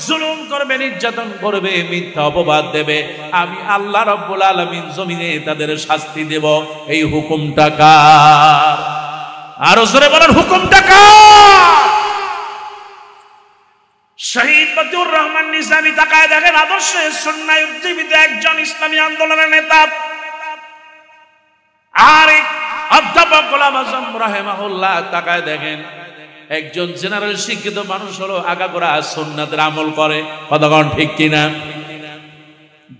জুলুম করবে, নির্যাতন করবে, মিথ্যা অপবাদ দেবে, আমি আল্লাহ রাব্বুল আলামিন জমিনে তাদের শাস্তি দেব। এই হুকুমটা কার? আরো জোরে বলেন, হুকুমটা কার? শহীদ মতিউর রহমান নিজামী তাকায় দেখেন, আদর্শে সুন্নাহ উজ্জীবিত একজন ইসলামী আন্দোলনের নেতা। আর অধ্যাপক গোলাম আযম রাহিমাহুল্লাহ তাকায় দেখেন, একজন জেনারেল শিক্ষিত মানুষ হলো, আগাগোড়া সুন্নাতের আমল করে। কতক্ষণ ঠিক কিনা?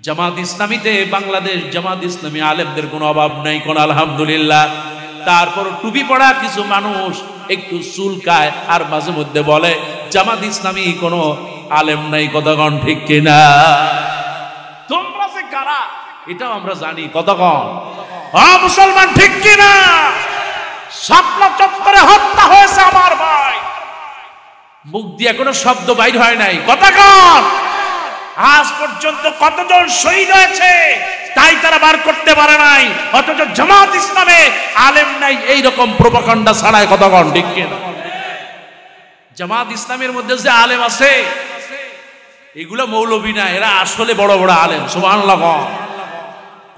জামাত ইসলামীতে বাংলাদেশ জামাত ইসলামী আলেমদের কোনো অভাব নাই, কোন আলহামদুলিল্লাহ। তারপর টুপি পড়া কিছু মানুষ একটু চুলকায় আর মাঝে মধ্যে বলে জামাত ইসলামী কোনো আলেম নাই। কতক্ষণ ঠিক কিনা? তোমরা যে কারা এটাও আমরা জানি। কতক্ষণ মুসলমান ঠিক কিনা? শাপলা চত্বরে হত্যা হয়েছে আমার ভাই, মুখ দিয়ে কোনো শব্দ বাইর হয় নাই। কতক্ষণ? আজ পর্যন্ত কতজন শহীদ হয়েছে তাই তারা বার করতে পারে নাই, অথচ জামাত ইসলামে আলেম নাই এইরকম প্রোপাগান্ডা ছাড়ায়। কতক্ষণ ঠিক কিনা? জামাত ইসলামের মধ্যে যে আলেম আছে এগুলো মৌলবী না, এরা আসলে বড় বড় আলেম। সুবহানাল্লাহ।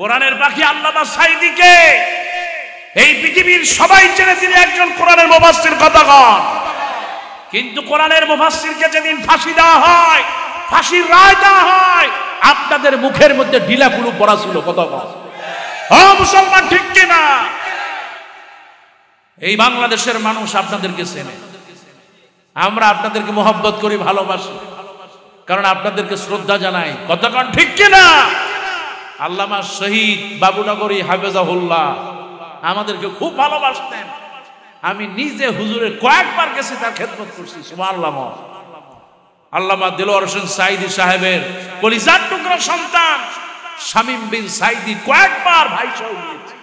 কোরআনের পাখি আল্লামা সাঈদীকে এই পৃথিবীর সবাই চেনে, তিনি একজন কোরআনের মুফাসসির। কতক্ষণ? কিন্তু কোরআনের মুফাসসিরকে যেদিন ফাঁসি দেওয়া হয়, ফাঁসির রায় দেওয়া হয়, আপনাদের মুখের মধ্যে ঢিলা কুলু পড়া ছিল। কতক্ষণ? মুসলমান ঠিক কিনা? এই বাংলাদেশের মানুষ আপনাদেরকে চেনে, আমরা আপনাদেরকে মোহাব্বত করি, ভালোবাসি, কারণ আপনাদেরকে শ্রদ্ধা জানাই। কতক্ষণ ঠিক কিনা? আল্লামা শহীদ বাবুনগরী হাফেজাহুল্লাহ আমাদেরকে খুব ভালোবাসতেন। আমি নিজে হুজুরের কয়েকবার গেছি, তার খেদমত করছি। সুবহানাল্লাহ। আল্লামা দেলোয়ার হোসেন সাঈদী সাহেবের কলিজার টুকরা সন্তান শামীম বিন সাঈদী কয়েকবার ভাই সহ গিয়েছি,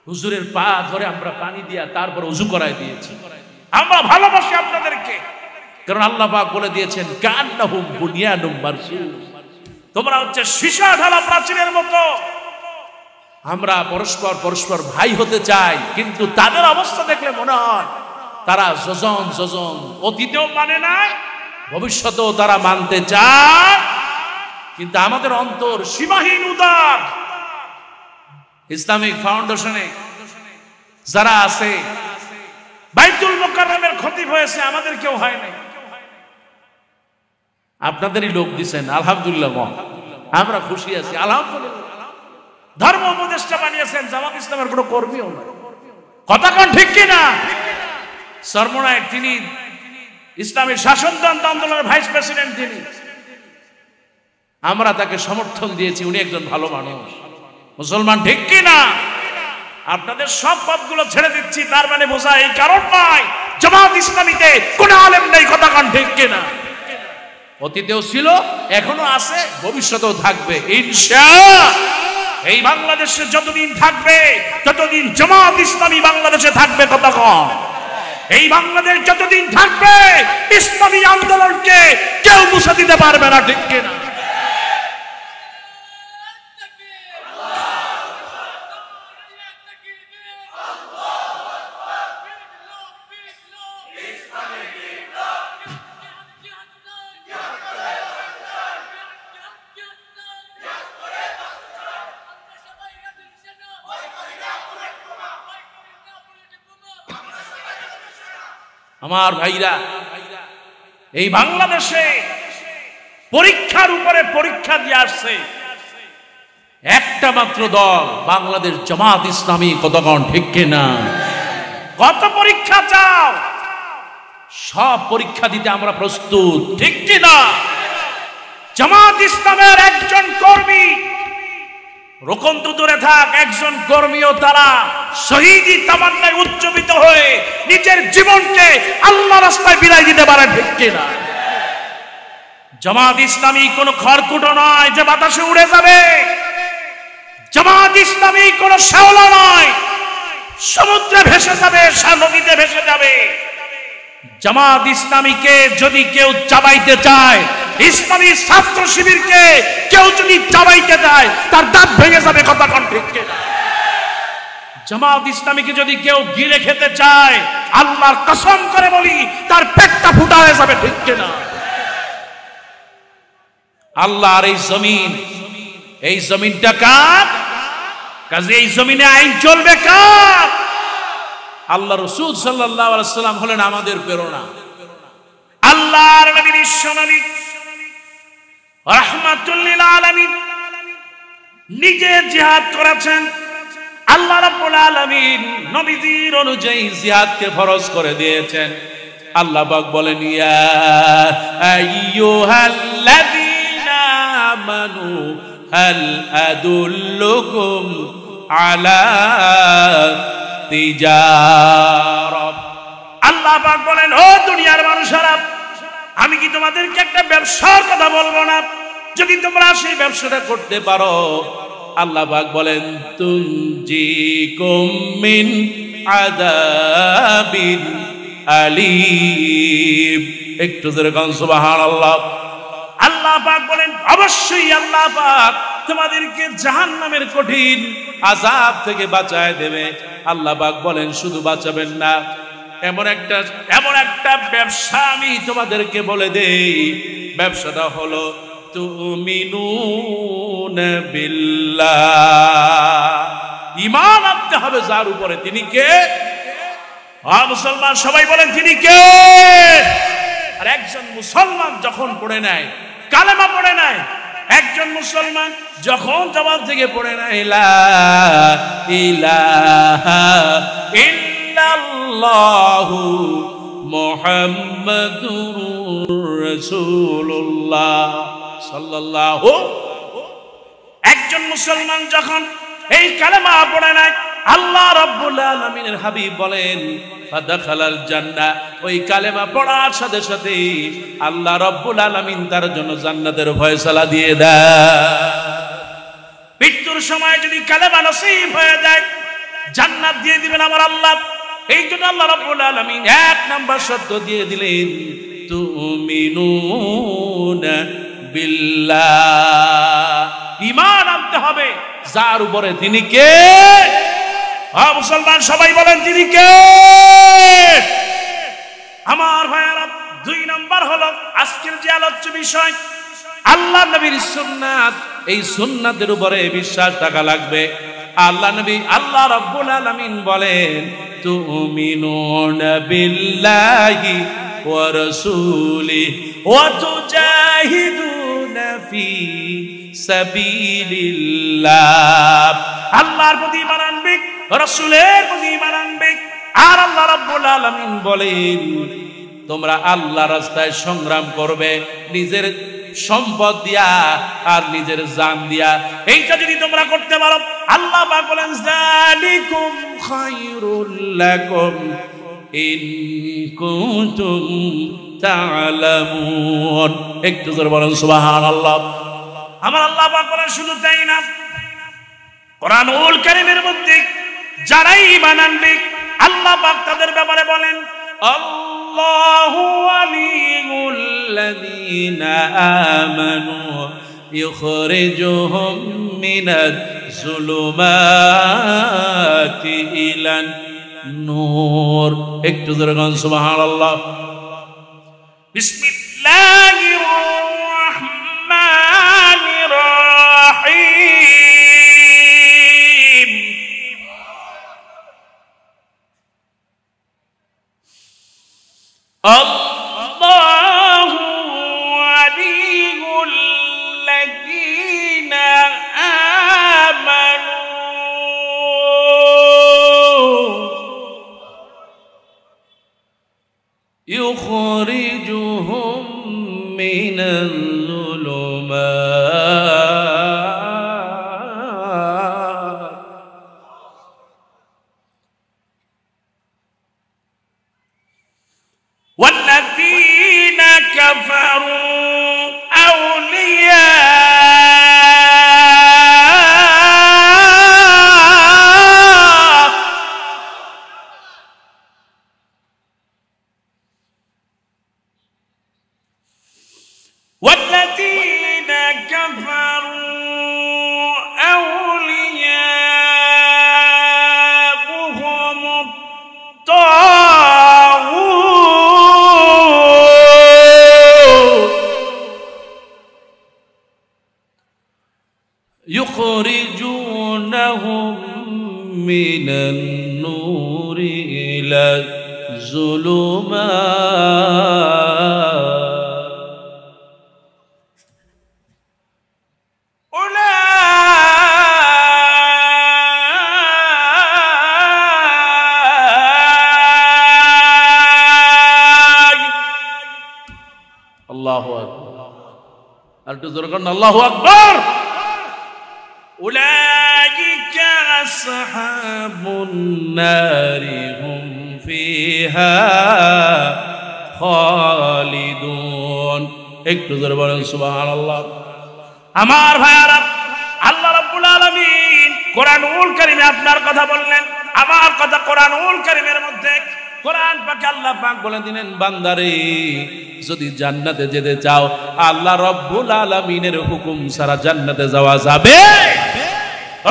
হুজুরের পা ধরে আমরা পানি দিয়া তারপর ওযু করায় দিয়েছি। আমরা ভালোবাসি আপনাদেরকে, কারণ আল্লাহ পাক বলে দিয়েছেন কান্নাহুম বুনিয়ানুম মারসুস, তোমরা হচ্ছে সীসা ঢালা প্রাচীরের মতো। আমরা পরস্পর পরস্পর ভাই হতে চাই, কিন্তু তাদের অবস্থা দেখলে মনে হয় তারা যজন যজন, অতীতেও মানে নাই, ভবিষ্যতেও তারা মানতে চায়, কিন্তু আমাদের অন্তর সীমাহীন উদার। ইসলামিক ফাউন্ডেশনে যারা আছে, বাইতুল মুকাররমের খতিব হয়েছে, আমাদের কেউ হয় নাই, আপনাদেরই লোক দিচ্ছেন। আলহামদুলিল্লাহ, আমরা খুশি আছি। আলহামদুলিল্লাহ। ধর্ম উপদেষ্টা বানিয়েছেন, জামাত ইসলামের কোনো কর্মীও না। কতক্ষণ ঠিক কিনা? সরমনায় তিনি ইসলামী শাসনতন্ত্র আন্দোলনের ভাইস প্রেসিডেন্ট, তিনি, আমরা তাকে সমর্থন দিয়েছি, উনি একজন ভালো মানুষ। মুসলমান ঠিক কিনা? আপনাদের সব পথগুলো ছেড়ে দিচ্ছি, তার মানে বোঝা এই কারণ নয় জামাত ইসলামীতে কোন আলেম নেই। কতক্ষণ ঠিক কিনা? অতীতেও ছিল, এখনো আছে, ভবিষ্যতেও থাকবে ইনশাআল্লাহ। এই বাংলাদেশে যতদিন থাকবে ততদিন জামাত ইসলামী বাংলাদেশে থাকবে। কতক্ষণ? এই বাংলাদেশ যতদিন থাকবে ইসলামী আন্দোলনকে কেউ মুছে দিতে পারবে না। ঠিক কিনা? আমার ভাইরা, এই বাংলাদেশে পরীক্ষার উপরে পরীক্ষা দিয়ে আসছে একটা মাত্র দল, বাংলাদেশ জামাত ইসলামী। কতক্ষণ ঠিক কিনা? কত পরীক্ষা চাও? সব পরীক্ষা দিতে আমরা প্রস্তুত। ঠিক কিনা? জামাত ইসলামের একজন কর্মী, রোকন তো দূরে থাক, একজন কর্মীও তারা শহীদি তামান্নায় উজ্জীবিত হয়ে নিজের জীবনকে আল্লাহ রাস্তায় বিলাই দিতে পারে। ঠিক কিনা? জামাত ইসলামী কোন খড়কুটো নয় যে বাতাসে উড়ে যাবে। জামাত ইসলামী কোন শেওলা নয়, সমুদ্রে ভেসে যাবে, নদীতে ভেসে যাবে। জামাত ইসলামীকে যদি কেউ চাবাইতে চায়, ইসলামী ছাত্র শিবিরকে কেউ যদি চাবাইতে যায় তার দাঁত ভেঙে যাবে, কথা কোন ঠিক কিনা? জামাত ইসলামীকে যদি কেউ গিলে খেতে চায়, আল্লাহর কসম করে বলি তার পেটটা ফুটা হয়ে যাবে, ঠিক কিনা? আল্লাহর এই জমিনটা কার? কাজে এই জমিনে আইন চলবে কার? আল্লাহ রাসূল সাল্লাল্লাহু আলাইহি ওয়াসাল্লাম হলেন আমাদের প্রেরণা। আল্লাহর নবী বিশ্বনবী রাহমাতুল লিল আলামিন নিজে জিহাদ করেছেন। আল্লাহ রাব্বুল আলামিন নবীজির অনুযায়ী জিহাদকে ফরজ করে দিয়েছেন। আল্লাহ পাক বলেন, ইয়া আইয়ুহাল্লাযীনা আমানু হাল আদুল্লুকুম আলা তিজারাত। আল্লাহ পাক বলেন, ও দুনিয়ার মানুষেরা, আমি কি তোমাদেরকে একটা ব্যবসার কথা বলবো না? যদি তোমরা সেই ব্যবসাটা করতে পারো, আল্লাহ পাক বলেন, তুনজিকুম মিন আযাবিন আলীম। একটু জোরে কান সুবহানাল্লাহ। আল্লাহ পাক বলেন, অবশ্যই আল্লাহ পাক তোমাদেরকে জাহান্নামের কঠিন আযাব থেকে বাঁচায় দেবে। আল্লাহ পাক বলেন, শুধু বাঁচাবেন না, এমন একটা ব্যবসা আমি তোমাদেরকে বলে দেই। ব্যবসাটা হলো তুমিনুনা বিল্লাহ। ঈমান আনতে হবে যার উপরে, তিনি কে? মুসলমান সবাই বলেন, তিনি কে? আর একজন মুসলমান যখন পড়ে নেয়, কালেমা পড়ে নেয়, একজন মুসলমান যখন জবান থেকে পড়ে নেয় লা ইলাহা ইল্লাল্লাহু মুহাম্মাদুর রাসূলুল্লাহ সাল্লাল্লাহু, একজন মুসলমান যখন এই কালেমা পড়ে নেয়, আল্লাহ রাব্বুল আলামিনের হাবিব বলেন, ফাদাখালাল জান্নাহ। ওই কালেমা পড়ার সাথে সাথে আল্লাহ রাব্বুল আলামিন তার জন্য জান্নাতের ফয়সালা দিয়ে দেয়। মৃত্যুর সময় যদি কালেমা নসিব হয়ে যায়, জান্নাত দিয়ে দিবেন আমার আল্লাহ। এই জন্য আল্লাহ রাব্বুল আলামিন এক নাম্বার শর্ত দিয়ে দিলেন, তুমিনুনা বিল্লাহ। ঈমান আনতে হবে যার উপরে, তিনি কে? মুসলমান সবাই বলেন, তিনি কে? আমার ভাইয়েরা, দুই নাম্বার হলো আজকের যে আলোচ্য বিষয়, আল্লাহ নবীর সুন্নাত। এই সুন্নাতের উপরে বিশ্বাস থাকা লাগবে। আল্লাহ রাব্বুল আলামিন বলেন, তুমিনুনা বিল্লাহি ওয়া রাসূলিহি ওয়া তুজাহিদুনা ফি সাবিলিল্লাহ। আল্লাহর প্রতি ঈমান আনবে, রাসূলের প্রতি ঈমান আনবে। আর আল্লাহ রাব্বুল আলামিন বলেন, তোমরা আল্লাহর রাস্তায় সংগ্রাম করবে নিজের সম্পদ দিয়া আর নিজের জান দিয়া। এইটা যদি তোমরা করতে পারো, আল্লাহ পাক বলেন, যালিকুম খায়রুল লাকুম ইন কুনতুম তা'লামুন। একটু জোরে বলেন সুবহানাল্লাহ। আমার আল্লাহ পাক বলেন, শুধু তাই না, কোরআনুল কারীমের মধ্যে যারাই ঈমান আনবে, আল্লাহ পাক তাদের ব্যাপারে বলেন, আল্লাহু ওয়ালিয়ুল্লাযীনা আমানু ইখরিজুহুম মিনাজ যুলুমাতি ইলান নূর। একটু জোরে বলেন সুবহানাল্লাহ। বিসমিল্লাহির রাহমানির রাহিম। আল্লাহু ওয়ালিয়ুল্লাযীনা আমানু ইখরিজুহুম মিনাল যুলুমাত ওয়াল্লাযীনা কাফারু আউলিয়া ওয়াল্লাযীনা কাফারু আউলিয়াউহুমুত তাগুত يخرجونهم من النور إلى الظلمات الله أكبر أرجوكم الله أكبر أولئك أصحاب النار هم فيها خالدون একটু জোরে বলেন সুবহানাল্লাহ। আমার ভাইয়ারা, আল্লাহ রাব্বুল আলামিন কোরআনুল কারীমে আপনার কথা বললেন, আমার কথা কোরআনুল কারীমের মধ্যে। কোরআন পাকে আল্লাহ পাক বলে দিলেন, বান্দারে যদি জান্নাতে যেতে চাও আল্লাহ রাব্বুল আলামিনের হুকুম ছাড়া জান্নাতে যাওয়া যাবে?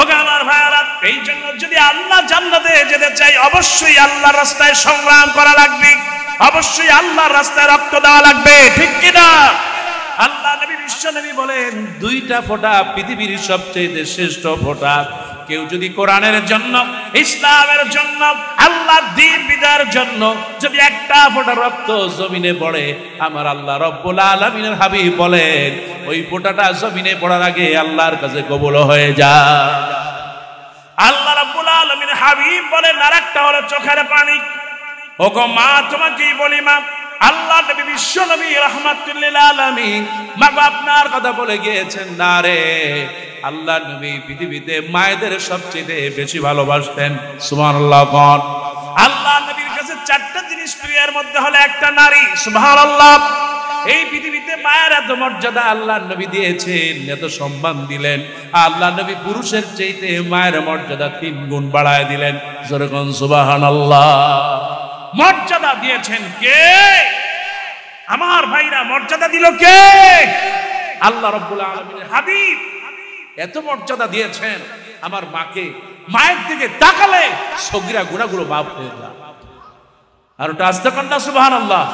ওগো আমার ভাইয়ারা, এই জন্য যদি আল্লাহ জান্নাতে যেতে চাই অবশ্যই আল্লাহর রাস্তায় সংগ্রাম করা লাগবে, অবশ্যই আল্লাহর রাস্তায় রক্ত দেওয়া লাগবে, ঠিক কি না? আল্লাহ নবী বিশ্ব নবী বলেন, দুইটা ফোঁটা পৃথিবীর সবচেয়ে শ্রেষ্ঠ ফোঁটা। কেউ যদি কোরআনের জন্য, ইসলামের জন্য, আল্লাহর দ্বীন বিজয়ের জন্য যদি একটা ফোঁটা রক্ত জমিনে পড়ে, আমার আল্লাহ রব্বুল আলামিনের হাবিব বলেন ওই ফোঁটাটা জমিনে পড়ার আগে আল্লাহর কাছে কবুল হয়ে যায়। আল্লাহ রাব্বুল আলামিন হাবিব বলেন আরেকটা হলো চোখের পানি। ওগো মা, তোমাকেই বলি মা, আল্লাহ নবী বিশ্ব নবী রাহমাতুল লিল আলামিন মা আপনার কথা বলে গিয়েছেন না রে। আল্লাহ নবী পৃথিবীতে মায়েদের সবচেয়ে বেশি ভালোবাসতেন। সুবহানাল্লাহ। কোন আল্লাহ নবীর কাছে চারটা জিনিস প্রিয়ের মধ্যে হলো একটা নারী। সুবহানাল্লাহ। এই পৃথিবীতে মায়ের এত মর্যাদা আল্লাহ নবী দিয়েছেন, এত সম্মান দিলেন। আল্লাহ নবী পুরুষের চাইতে মায়ের মর্যাদা 3 গুণ বাড়ায় দিলেন। জোরে কোন সুবহানাল্লাহ। মর্যাদা দিয়েছেন কে? আমার ভাইরা, মর্যাদা দিল কে? আল্লাহ রাব্বুল আলামিনের হাবিব এত মর্যাদা দিয়েছেন আমার মাকে। মায়ের দিকে তাকালে সগীরা গুনাহগুলো মাফ হয়ে যায়। আর ওটা আস্তে কন্যা সুবহানাল্লাহ।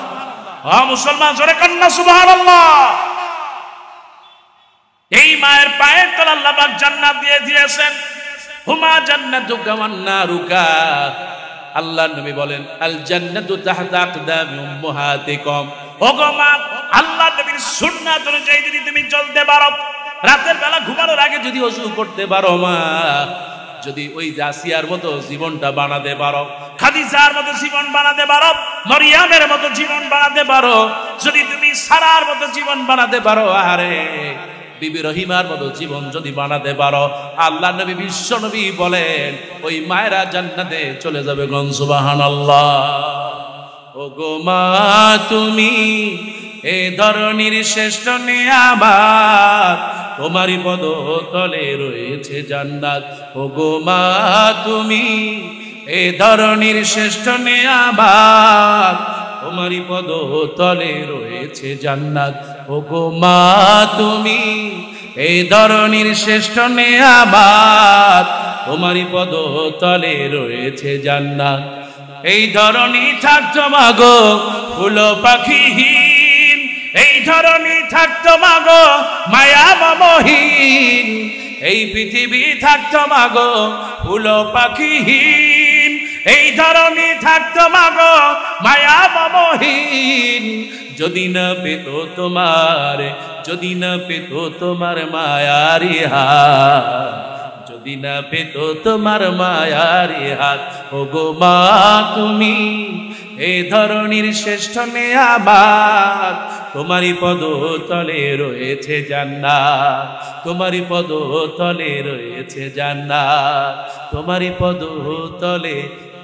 মুসলমান জোরে কন্যা সুবহানাল্লাহ। এই মায়ের পায়ের তলে আল্লাহ পাক জান্নাত দিয়ে দিয়েছেন। হুমা জান্নাতুকা ওয়ান নারুকা। আল্লাহ নবী বলেন আল জান্নাতু তাহতা আকদামি উম্মাহাতিকুম। ওগো মা, আল্লাহ নবীর সুন্নাত অনুযায়ী যদি তুমি চলতে পারো, রাতের বেলা ঘুমানোর আগে যদি ওযু করতে পারো মা, যদি ওই আসিয়ার মতো জীবনটা বানাতে পারো, খাদিজার মতো জীবন বানাতে পারো, মরিয়মের মতো জীবন বানাতে পারো, যদি তুমি সারার মতো জীবন বানাতে পারো, আরে বিবি রহিমার মতো জীবন যদি বানাতে পারো, আল্লাহ নবী বিশ্ব নবী বলেন ওই মায়েরা জান্নাতে চলে যাবে। গন সুবহানাল্লাহ। ও গো মা, তুমি এ ধরনীর শ্রেষ্ঠ নিয়ামত, তোমারই পদ তলে রয়েছে জান্নাত। ও গো মা, তুমি এ ধরনীর শ্রেষ্ঠ নিয়ামত, তোমারই পদ তলে রয়েছে জান্নাত। ও গো মা, তুমি এই ধরনীর শ্রেষ্ঠ নিয়ামত, তোমারই পদ তলে রয়েছে জান্নাত। এই ধরনী থাকতো মাগো ফুল পাখিহীন, এই ধরনী থাকতো মাগো মায়া মমহীন, এই পৃথিবী থাকতো মাগো ফুল পাখিহীন, এই ধরনী থাকতো মাগো মায়া মমহীন। যদি না পেত তোমার, যদি না পেত তোমার মায়ারি হাত, যদি না পেত তোমার মায়ারি হাত। ও গো মা, তুমি এই ধরনীর শ্রেষ্ঠ নিয়ামত, তোমারই পদ তলে রয়েছে জান্নাত, তোমারই পদ তলে রয়েছে জান্নাত, তোমারই পদ তলে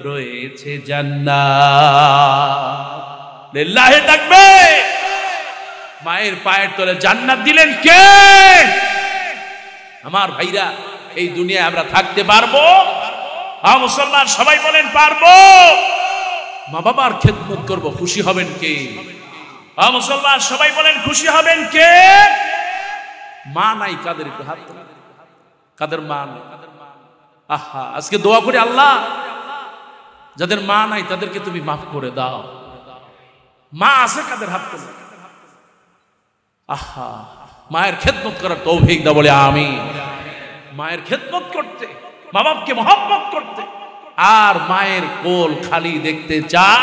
রয়েছে জান্নাত। লিল্লাহি তাকবীর। মায়ের পায়ের তলে জান্নাত দিলেন কে? আমার ভাইরা, এই দুনিয়ায় আমরা থাকতে পারবো? হ্যাঁ মুসলমান সবাই বলেন পারবো। মা বাবার খেদমত করব, খুশি হবেন কে? মুসলমান সবাই বলেন খুশি হবেন কে? মা নাই কাদের, একটু হাত তোলেন। কাদের মা নাই? আহা, আজকে দোয়া করি আল্লাহ যাদের মা নাই তাদেরকে তুমি মাফ করে দাও। মা আছে কাদের? হাত তোলেন। আহা, মায়ের খেদমত করার তৌফিক দাও, বলে আমিন। মায়ের খেদমত করতে, মা বাপকে মহব্বত করতে, আর মায়ের কোল খালি দেখতে চান।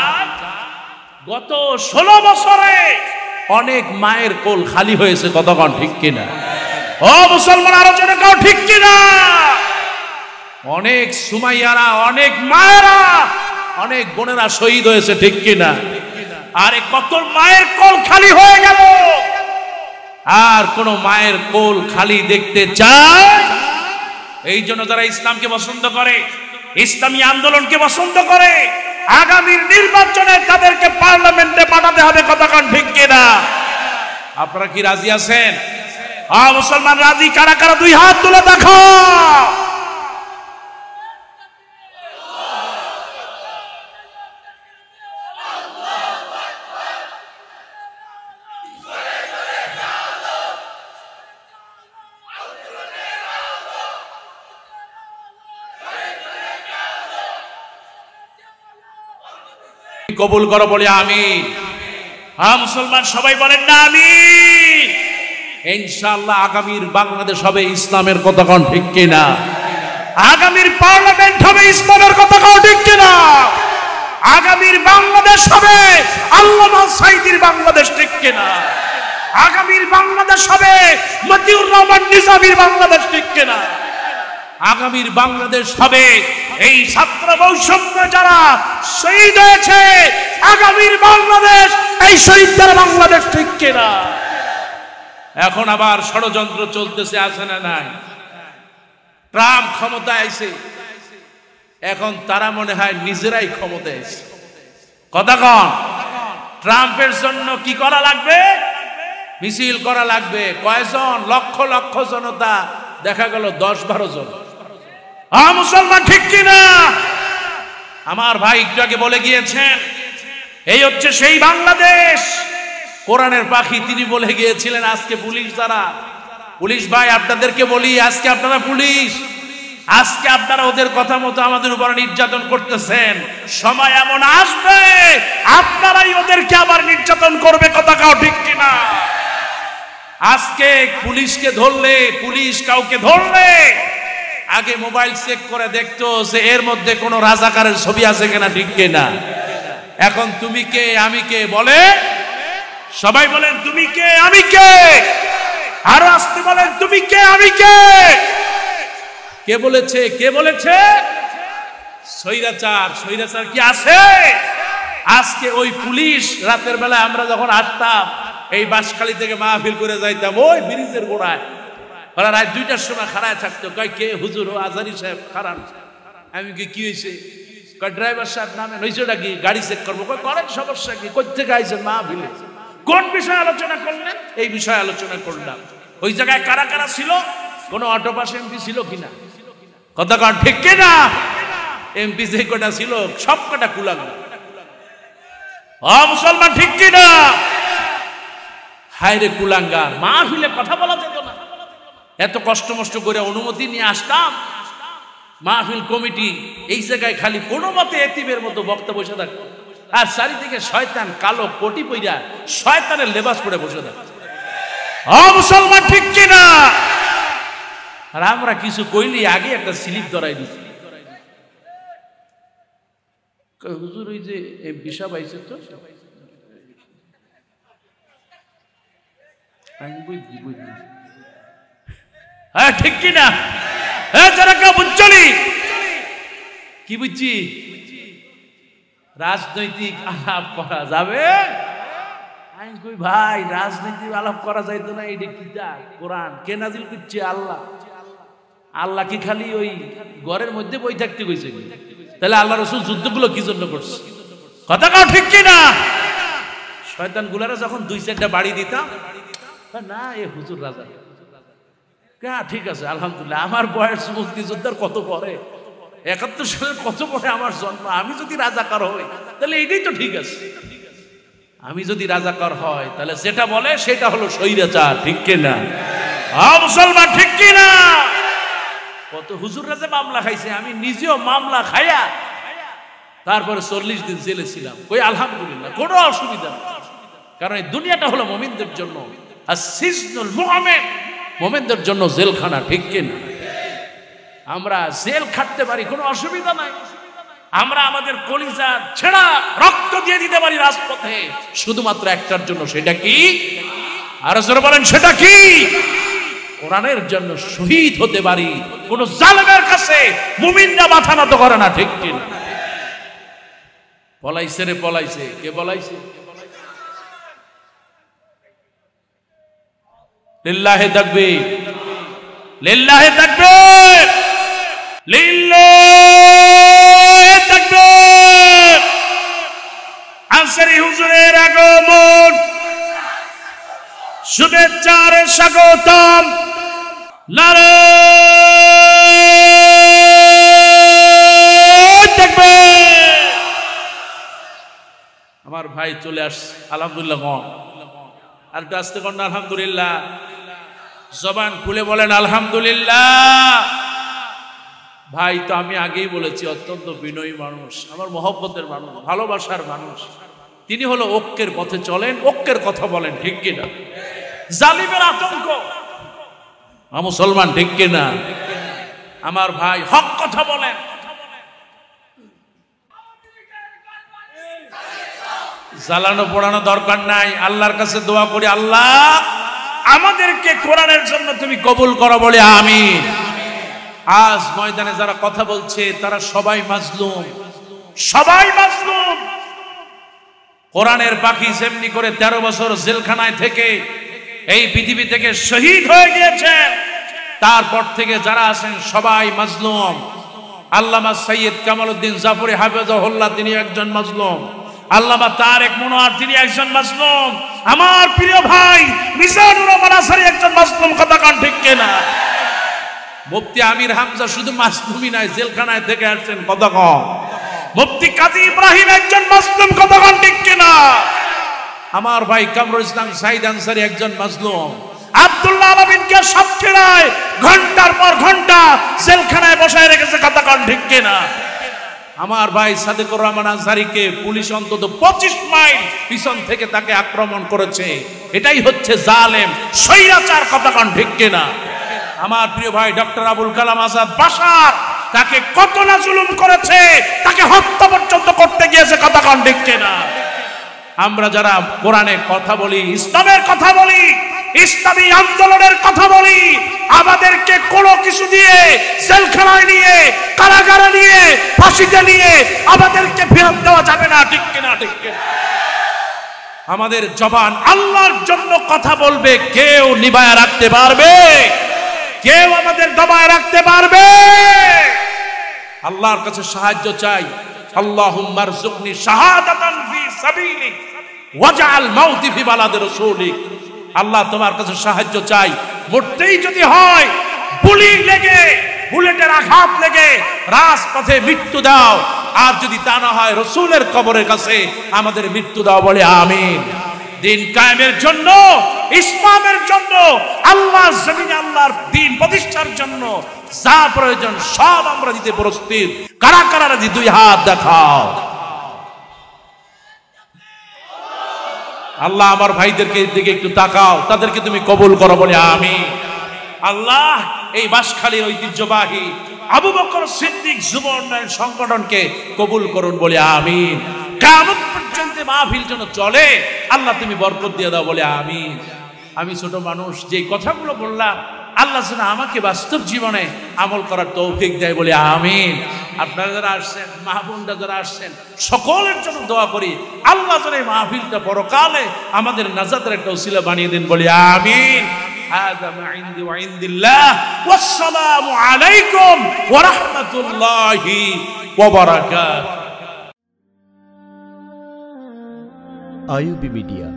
গত 16 বছরে অনেক মায়ের কোল খালি হয়েছে, কতক্ষণ ঠিক কিনা? ও মুসলমান আরো জোরে কাও ঠিক কিনা? অনেক সুমাইয়ারা, অনেক মায়েরা, অনেক বোনেরা শহীদ হয়েছে, ঠিক কিনা? আরে কত মায়ের কোল খালি হয়ে গেল, আর কোন মায়ের কোল খালি দেখতে চায়? এই জন্য যারা ইসলামকে পছন্দ করে, ইসলামী আন্দোলনকে পছন্দ করে, আগামীর নির্বাচনে তাদেরকে পার্লামেন্টে পাঠাতে হবে, কতক্ষণ ঠিক কিনা? আপনারা কি রাজি আছেন? মুসলমান রাজি? কারা কারা দুই হাত তুলে দেখো। কবুল করো, বলে আমিন। মুসলমান সবাই বলেন না আমিন। ইনশাআল্লাহ আগামীর বাংলাদেশ হবে ইসলামের, কতক্ষণ ঠিক কিনা? আগামীর পার্লামেন্ট হবে ইসলামের, কতক্ষণ ঠিক কিনা? আগামীর বাংলাদেশ হবে আল্লামা সাঈদীর বাংলাদেশ, ঠিক কিনা? আগামীর বাংলাদেশ হবে মতিউর রহমান নিজামীর বাংলাদেশ, ঠিক কিনা? আগামীর বাংলাদেশ হবে এই ছাত্র বৈষম্য যারা শহীদ হয়েছে, আগামীর বাংলাদেশ এই শহীদদের বাংলাদেশ, ঠিক কিনা? এখন আবার ষড়যন্ত্র চলতেছে, আছে না নাই? ট্রাম্প ক্ষমতায় আইছে, এখন তারা মনে হয় নিজেরাই ক্ষমতায় আইছে। কতক্ষণ? ট্রাম্পের জন্য কি করা লাগবে? মিছিল করা লাগবে। কয়জন? লক্ষ লক্ষ জনতা, দেখা গেল 10-12 জন। মুসলমান ঠিক কিনা? আমার ভাই একটু আগে বলে গিয়েছেন, এই হচ্ছে সেই বাংলাদেশ। কোরআনের পাখি তিনি বলে গিয়েছিলেন, আজকে পুলিশ যারা, পুলিশ ভাই আপনাদেরকে বলি, আজকে আপনারা পুলিশ, আজকে আপনারা ওদের কথা মতো আমাদের উপর নির্যাতন করতেছেন। সময় এমন আসবে আপনারাই ওদেরকে আবার নির্যাতন করবে, কথা কাও ঠিক কিনা? আজকে পুলিশকে ধরলে, পুলিশ কাউকে ধরলে আগে মোবাইল চেক করে দেখতো যে এর মধ্যে কোনো রাজাকারের ছবি আছে কিনা, ঠিক কিনা? এখন তুমি কে আমি কে বলে, সবাই বলেন তুমি কে আমি কে, আরো আসতে বলেন তুমি কে আমি কে। কে বলেছে? কে বলেছে? স্বৈরাচার। স্বৈরাচার কি আছে? আজকে ওই পুলিশ রাতের বেলা আমরা যখন আসতাম, এই বাঁশখালী থেকে মাহফিল করে যাইতাম, ওই ব্রিজের গোড়ায় ওরা রাত 2টার সময় খাড়ায় থাকতো। কয় কে? হুজুর ও আজারি সাহেব খারান। আমি কি হয়েছে? কয় ড্রাইভার সাহেব নামেন। হয়েছেটা কি? গাড়ি চেক করবো। কয় করেন, সমস্যা কি? কোথেকে আইছেন মাহফিলে? কোন বিষয়ে আলোচনা করলেন? এই বিষয়ে আলোচনা করলাম। ওই জায়গায় কারা কারা ছিল? কোন অটো পাস এমপি ছিল কিনা? কথা কন ঠিক কিনা? এমপি যে কটা ছিল সব কটা কুলাঙ্গার। মুসলমান ঠিক কিনা? হায় রে কুলাঙ্গার, মাহফিলে কথা বলা যেত না। এত কষ্ট মষ্ট করে অনুমতি নিয়ে আসতাম, মাহফিল কমিটি এই জায়গায় খালি কোনো মতে এতিমের মতো বক্তা বসে থাকতো, আর চারিদিকে শয়তান কালো কোটি পইরা শয়তানের লেবাস পরে বসে থাকে। মুসলমান ঠিক কিনা? আর আমরা কিছু কইলি আগে একটা স্লিপ ধরাই দিচ্ছি। হুজুর ওই যে এমপি সাহেব আইছে তো, হ্যাঁ ঠিক কিনা? হ্যাঁ যারা কে বুঝলি কি বুঝছি? রাজনৈতিক আলাপ করা যাবে? আমি কই ভাই রাজনৈতিক আলাপ করা যাইতো না। এইটা কি? কোরআন কে নাজিল করছে? আল্লাহ। আল্লাহ কি খালি ওই ঘরের মধ্যে বই থাকতে কইছে? তাহলে আল্লাহ রাসূল যুদ্ধগুলো কি জন্য করছে? কথা কাও ঠিক কিনা? শয়তান গুলারা যখন 2-4টা বাড়ি দিতাম, না এ হুজুর রাজা, ঠিক আছে আলহামদুলিল্লাহ, আমার বয়স মুক্তিযোদ্ধার কত পরে, 71 সালের কত পরে আমার জন্ম, আমি যদি রাজাকার হই তাহলে এইটাই তো ঠিক আছে। আমি যদি রাজাকার হয় তাহলে যেটা বলে সেটা হলো স্বৈরাচার, ঠিক কিনা? মুসলমান ঠিক কিনা? কত হুজুররা যে মামলা খাইছে, আমি নিজেও মামলা খাইয়া তারপরে 40 দিন জেলে ছিলাম। কই আলহামদুলিল্লাহ, কোনো অসুবিধা নেই। কারণ এই দুনিয়াটা হলো মুমিনদের জন্য, আর সিজনুল মুমিন মুমিনদের জন্য জেলখানা, ঠিক কিনা? আমরা জেল খাটতে পারি, কোনো অসুবিধা নাই। আমরা আমাদের কলিজা ছেঁড়া রক্ত দিয়ে দিতে পারি রাজপথে, শুধুমাত্র একটার জন্য। সেটা কি? আর জোরে বলেন, সেটা কি? কোরআনের জন্য শহীদ হতে পারি। কোন জালেমের কাছে মুমিনরা মাথা নত করে না, ঠিক কিনা? পলাইছে রে পলাইছে, কে পলাইছে? লিল্লাহি তাকবীর, লিল্লাহি তাকবীর, লিল্লাহি তাকবীর। আনসারী হুজুরের আগমন, শুভেচ্ছার স্বাগতম। নারায়ে তাকবীর। আমার ভাই চলে আসছে, আলহামদুলিল্লাহ। আর একটু আসতে কর না, আলহামদুলিল্লাহ। জবান খুলে বলেন আলহামদুলিল্লাহ। ভাই তো আমি আগেই বলেছি, অত্যন্ত বিনয়ী মানুষ, আমার মহব্বতের মানুষ, ভালোবাসার মানুষ। তিনি হলো ঐক্যের পথে চলেন, ঐক্যের কথা বলেন, ঠিক কিনা? জালিমের আতঙ্ক, মুসলমান, ঠিক কিনা? আমার ভাই হক কথা বলেন। জ্বালানো পোড়ানো দরকার নাই, আল্লাহর কাছে দোয়া করি, আল্লাহ আমাদেরকে কোরআনের জন্য তুমি কবুল করো, বলে আমিন। আজ ময়দানে যারা কথা বলছে তারা সবাই মাজলুম, সবাই মাজলুম। কোরআনের পাখি যেমনি করে 13 বছর জেলখানায় থেকে এই পৃথিবী থেকে শহীদ হয়ে গিয়েছেন, তারপর থেকে যারা আছেন সবাই মাজলুম। আল্লামা সৈয়দ কামালউদ্দিন জাফরি হাফেজাহুল্লাহ তিনি একজন মাজলুম, আল্লামা তারেক মনোয়ার তিনি একজন মাজলুম, আমার প্রিয় ভাই মিজানুর রহমান আসারি একজন মাজলুম। কথা কান ঠিক কিনা? মুফতি আমির হামজা শুধু মাজলুমই নাই, জেলখানায় থেকে আসছেন। কথা কম। মুফতি কাজী ইব্রাহিম একজন মাজলুম। কথা কান ঠিক কিনা? আমার ভাই কামরুল ইসলাম সাইদ আনসারী একজন মাজলুম। আব্দুল্লাহ আলামিনকে সাতক্ষীরায় ঘন্টার পর ঘন্টা জেলখানায় বসায় রেখেছে। কথা কান ঠিক কিনা? আমার ভাই সাদেকুর রহমান আজহারীকে পুলিশ অন্তত 25 মাইল পিছন থেকে তাকে আক্রমণ করেছে। এটাই হচ্ছে জালেম, স্বৈরাচার। কথা কান ঠিক কিনা? আমার প্রিয় ভাই ডক্টর আবুল কালাম আজাদ বাশার, তাকে কত না জুলুম করেছে, তাকে হত্যা পর্যন্ত করতে গিয়েছে। কথা কান ঠিক কিনা? আমরা যারা কোরআনে কথা বলি, ইসলামের কথা বলি, ইসলামী আন্দোলনের কথা বলি, আমাদেরকে কোনো কিছু দিয়ে জেলখানায় নিয়ে, কারাগারে নিয়ে, ফাঁসিতে নিয়ে আমাদেরকে ফেরত দেওয়া যাবে না, ঠিক কিনা? ঠিক কিনা? আমাদের জবান আল্লাহর জন্য কথা বলবে, কেউ নিভায়া রাখতে পারবে? কেউ আমাদের দবায় রাখতে পারবে? আল্লাহর কাছে সাহায্য চাই। আল্লাহুম্মা রযুকনি শাহাদাতান ফি সাবিলিক ওয়াজআল মাউতি ফি বালাদি রাসূলিক। আল্লাহ তোমার কাছে সাহায্য চাই, মরতেই যদি হয় গুলি লেগে, বুলেটের আঘাত লেগে রাজপথে মৃত্যু দাও, আর যদি তা না হয় রাসূলের কবরের কাছে আমাদের মৃত্যু দাও, বলে আমিন। দিন কায়েমের জন্য, ইসলামের জন্য, আল্লাহর জমিনে আল্লাহর দিন প্রতিষ্ঠার জন্য যা প্রয়োজন সব আমরা দিতে প্রস্তুত। কারা কারা রাজি? 2 হাত দেখাও। আল্লাহ আমার ভাইদেরকে দিকে একটু তাকাও, তাদেরকে তুমি কবুল করো, বলে আমিন। আল্লাহ এই বাঁশখালীর ঐতিহ্যবাহী আবু বকর সিদ্দিক যুব উন্নয়ন সংগঠনকে কবুল করুন, বলে আমিন। কিয়ামত পর্যন্ত মাহফিল যেন চলে, আল্লাহ তুমি বরকত দিয়ে দাও, বলে আমিন। আমি ছোট মানুষ, যে কথাগুলো বললাম আল্লাহ যেন আমাকে বাস্তব জীবনে আমল করার তৌফিক দেয়, বলে আমিন। আপনারা যারা আসছেন, মাহবুবরা যারা আসছেন, সকলের জন্য দোয়া করি আল্লাহ যেন এই মাহফিলটা পরকালে আমাদের নাজাতের একটা ওসিলা বানিয়ে দেন, বলে আমিন। هذا ما عندي وعند الله والسلام عليكم ورحمة الله وبركاته। IUB media